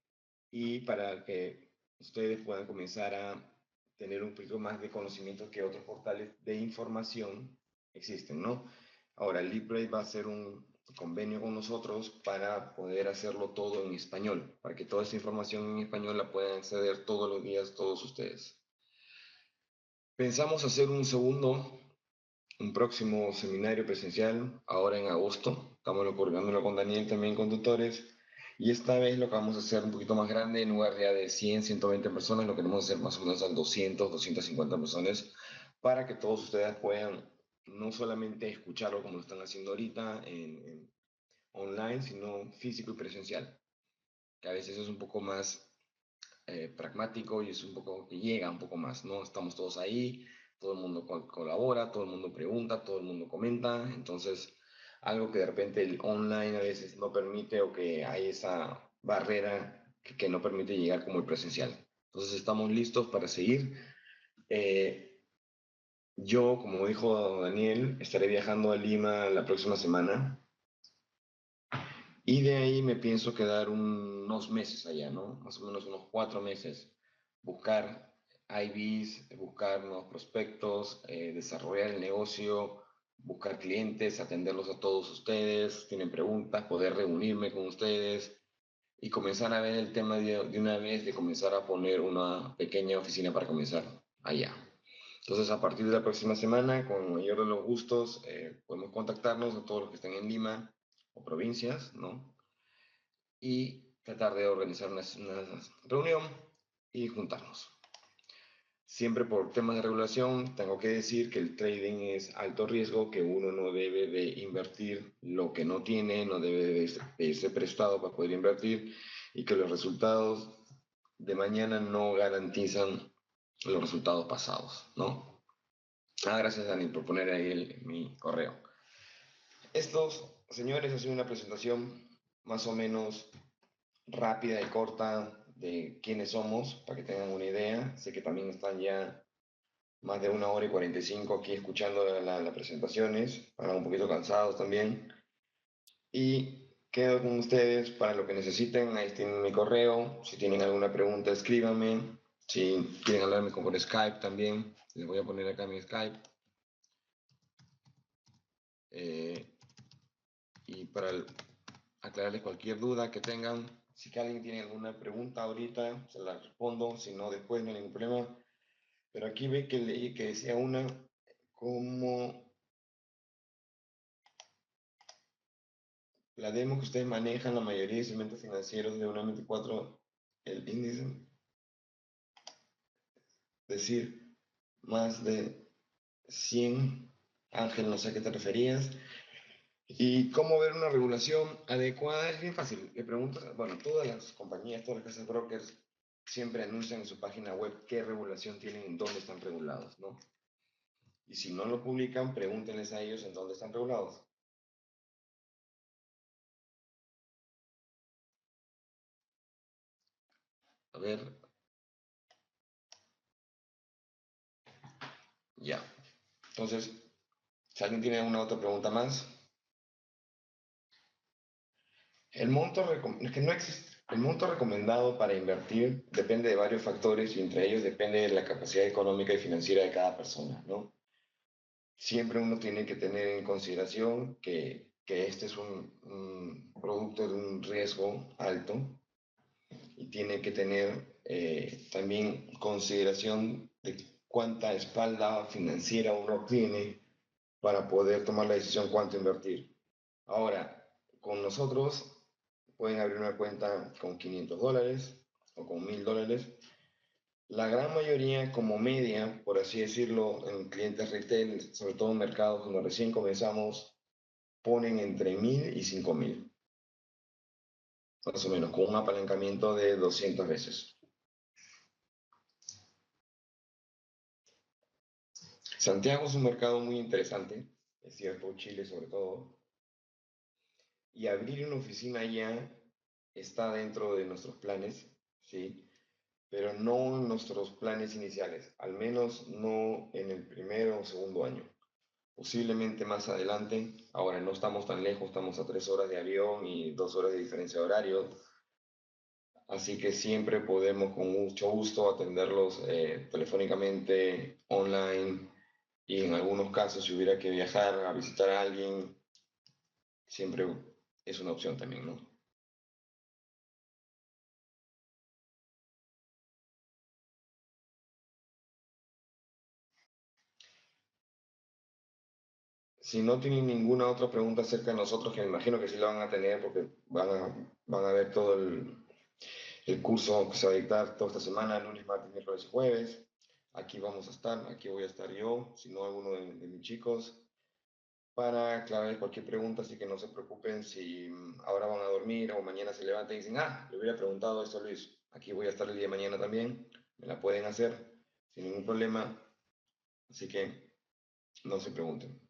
y para que ustedes puedan comenzar a tener un poquito más de conocimiento que otros portales de información existen, ¿no? Ahora, LeapRate va a hacer un convenio con nosotros para poder hacerlo todo en español, para que toda esta información en español la puedan acceder todos los días todos ustedes. Pensamos hacer un próximo seminario presencial ahora en agosto. Estamos coordinándolo con Daniel también con tutores. Y esta vez lo que vamos a hacer un poquito más grande, en lugar ya de 100, 120 personas, lo queremos hacer más o menos a 200, 250 personas, para que todos ustedes puedan no solamente escucharlo como lo están haciendo ahorita online, sino físico y presencial, que a veces es un poco más pragmático y es un poco que llega un poco más, ¿no? Estamos todos ahí, todo el mundo colabora, todo el mundo pregunta, todo el mundo comenta, entonces algo que de repente el online a veces no permite o que hay esa barrera que no permite llegar como el presencial. Entonces estamos listos para seguir. Yo, como dijo Daniel, estaré viajando a Lima la próxima semana y de ahí me pienso quedar unos meses allá, ¿no? Más o menos unos 4 meses. Buscar IVs, buscar nuevos prospectos, desarrollar el negocio, buscar clientes, atenderlos a todos ustedes, tienen preguntas, poder reunirme con ustedes y comenzar a ver el tema de una vez, de comenzar a poner una pequeña oficina para comenzar allá. Entonces, a partir de la próxima semana, con el mayor de los gustos, podemos contactarnos a todos los que estén en Lima o provincias, ¿no? Y tratar de organizar una reunión y juntarnos. Siempre por temas de regulación, tengo que decir que el trading es alto riesgo, que uno no debe de invertir lo que no tiene, no debe de irse prestado para poder invertir y que los resultados de mañana no garantizan los resultados pasados, ¿no? Gracias, Dani, por poner ahí mi correo. Estos, señores, ha sido una presentación más o menos rápida y corta de quiénes somos, para que tengan una idea. Sé que también están ya más de 1 hora y 45 aquí escuchando las presentaciones, para un poquito cansados también. Y quedo con ustedes para lo que necesiten. Ahí tienen mi correo. Si tienen alguna pregunta, escríbanme. Si quieren hablarme por Skype también, les voy a poner acá mi Skype. Y para aclararles cualquier duda que tengan, si alguien tiene alguna pregunta ahorita, se la respondo, si no después no hay ningún problema. Pero aquí ve que leí que decía una como la demo que ustedes manejan, la mayoría de instrumentos financieros de una 24, el índice, es decir, más de 100, Ángel, no sé a qué te referías. ¿Y cómo ver una regulación adecuada? Es bien fácil. Le preguntas, bueno, todas las compañías, todas las casas de brokers siempre anuncian en su página web qué regulación tienen, en dónde están regulados, ¿no? Y si no lo publican, pregúntenles a ellos en dónde están regulados. A ver. Ya. Entonces, si alguien tiene alguna otra pregunta más. El monto, es que no existe. El monto recomendado para invertir depende de varios factores y entre ellos depende de la capacidad económica y financiera de cada persona, ¿no? Siempre uno tiene que tener en consideración que este es un producto de un riesgo alto y tiene que tener también consideración de cuánta espalda financiera uno tiene para poder tomar la decisión cuánto invertir. Ahora, con nosotros pueden abrir una cuenta con $500 o con $1000. La gran mayoría, como media, por así decirlo, en clientes retail, sobre todo en mercados donde recién comenzamos, ponen entre 1000 y 5000, más o menos, con un apalancamiento de 200 veces. Santiago es un mercado muy interesante, es cierto, Chile sobre todo, y abrir una oficina allá está dentro de nuestros planes, ¿sí? Pero no en nuestros planes iniciales, al menos no en el primero o segundo año. Posiblemente más adelante, ahora no estamos tan lejos, estamos a 3 horas de avión y 2 horas de diferencia de horario, así que siempre podemos con mucho gusto atenderlos telefónicamente, online, y en algunos casos si hubiera que viajar a visitar a alguien, siempre es una opción también, ¿no? Si no tienen ninguna otra pregunta acerca de nosotros, que me imagino que sí la van a tener porque van a ver todo el curso que se va a dictar toda esta semana, lunes, martes, miércoles y jueves. Aquí vamos a estar, aquí voy a estar yo, si no alguno de mis chicos, para aclarar cualquier pregunta, así que no se preocupen si ahora van a dormir o mañana se levantan y dicen, le hubiera preguntado esto a Luis. Aquí voy a estar el día de mañana también, me la pueden hacer sin ningún problema, así que no se pregunten.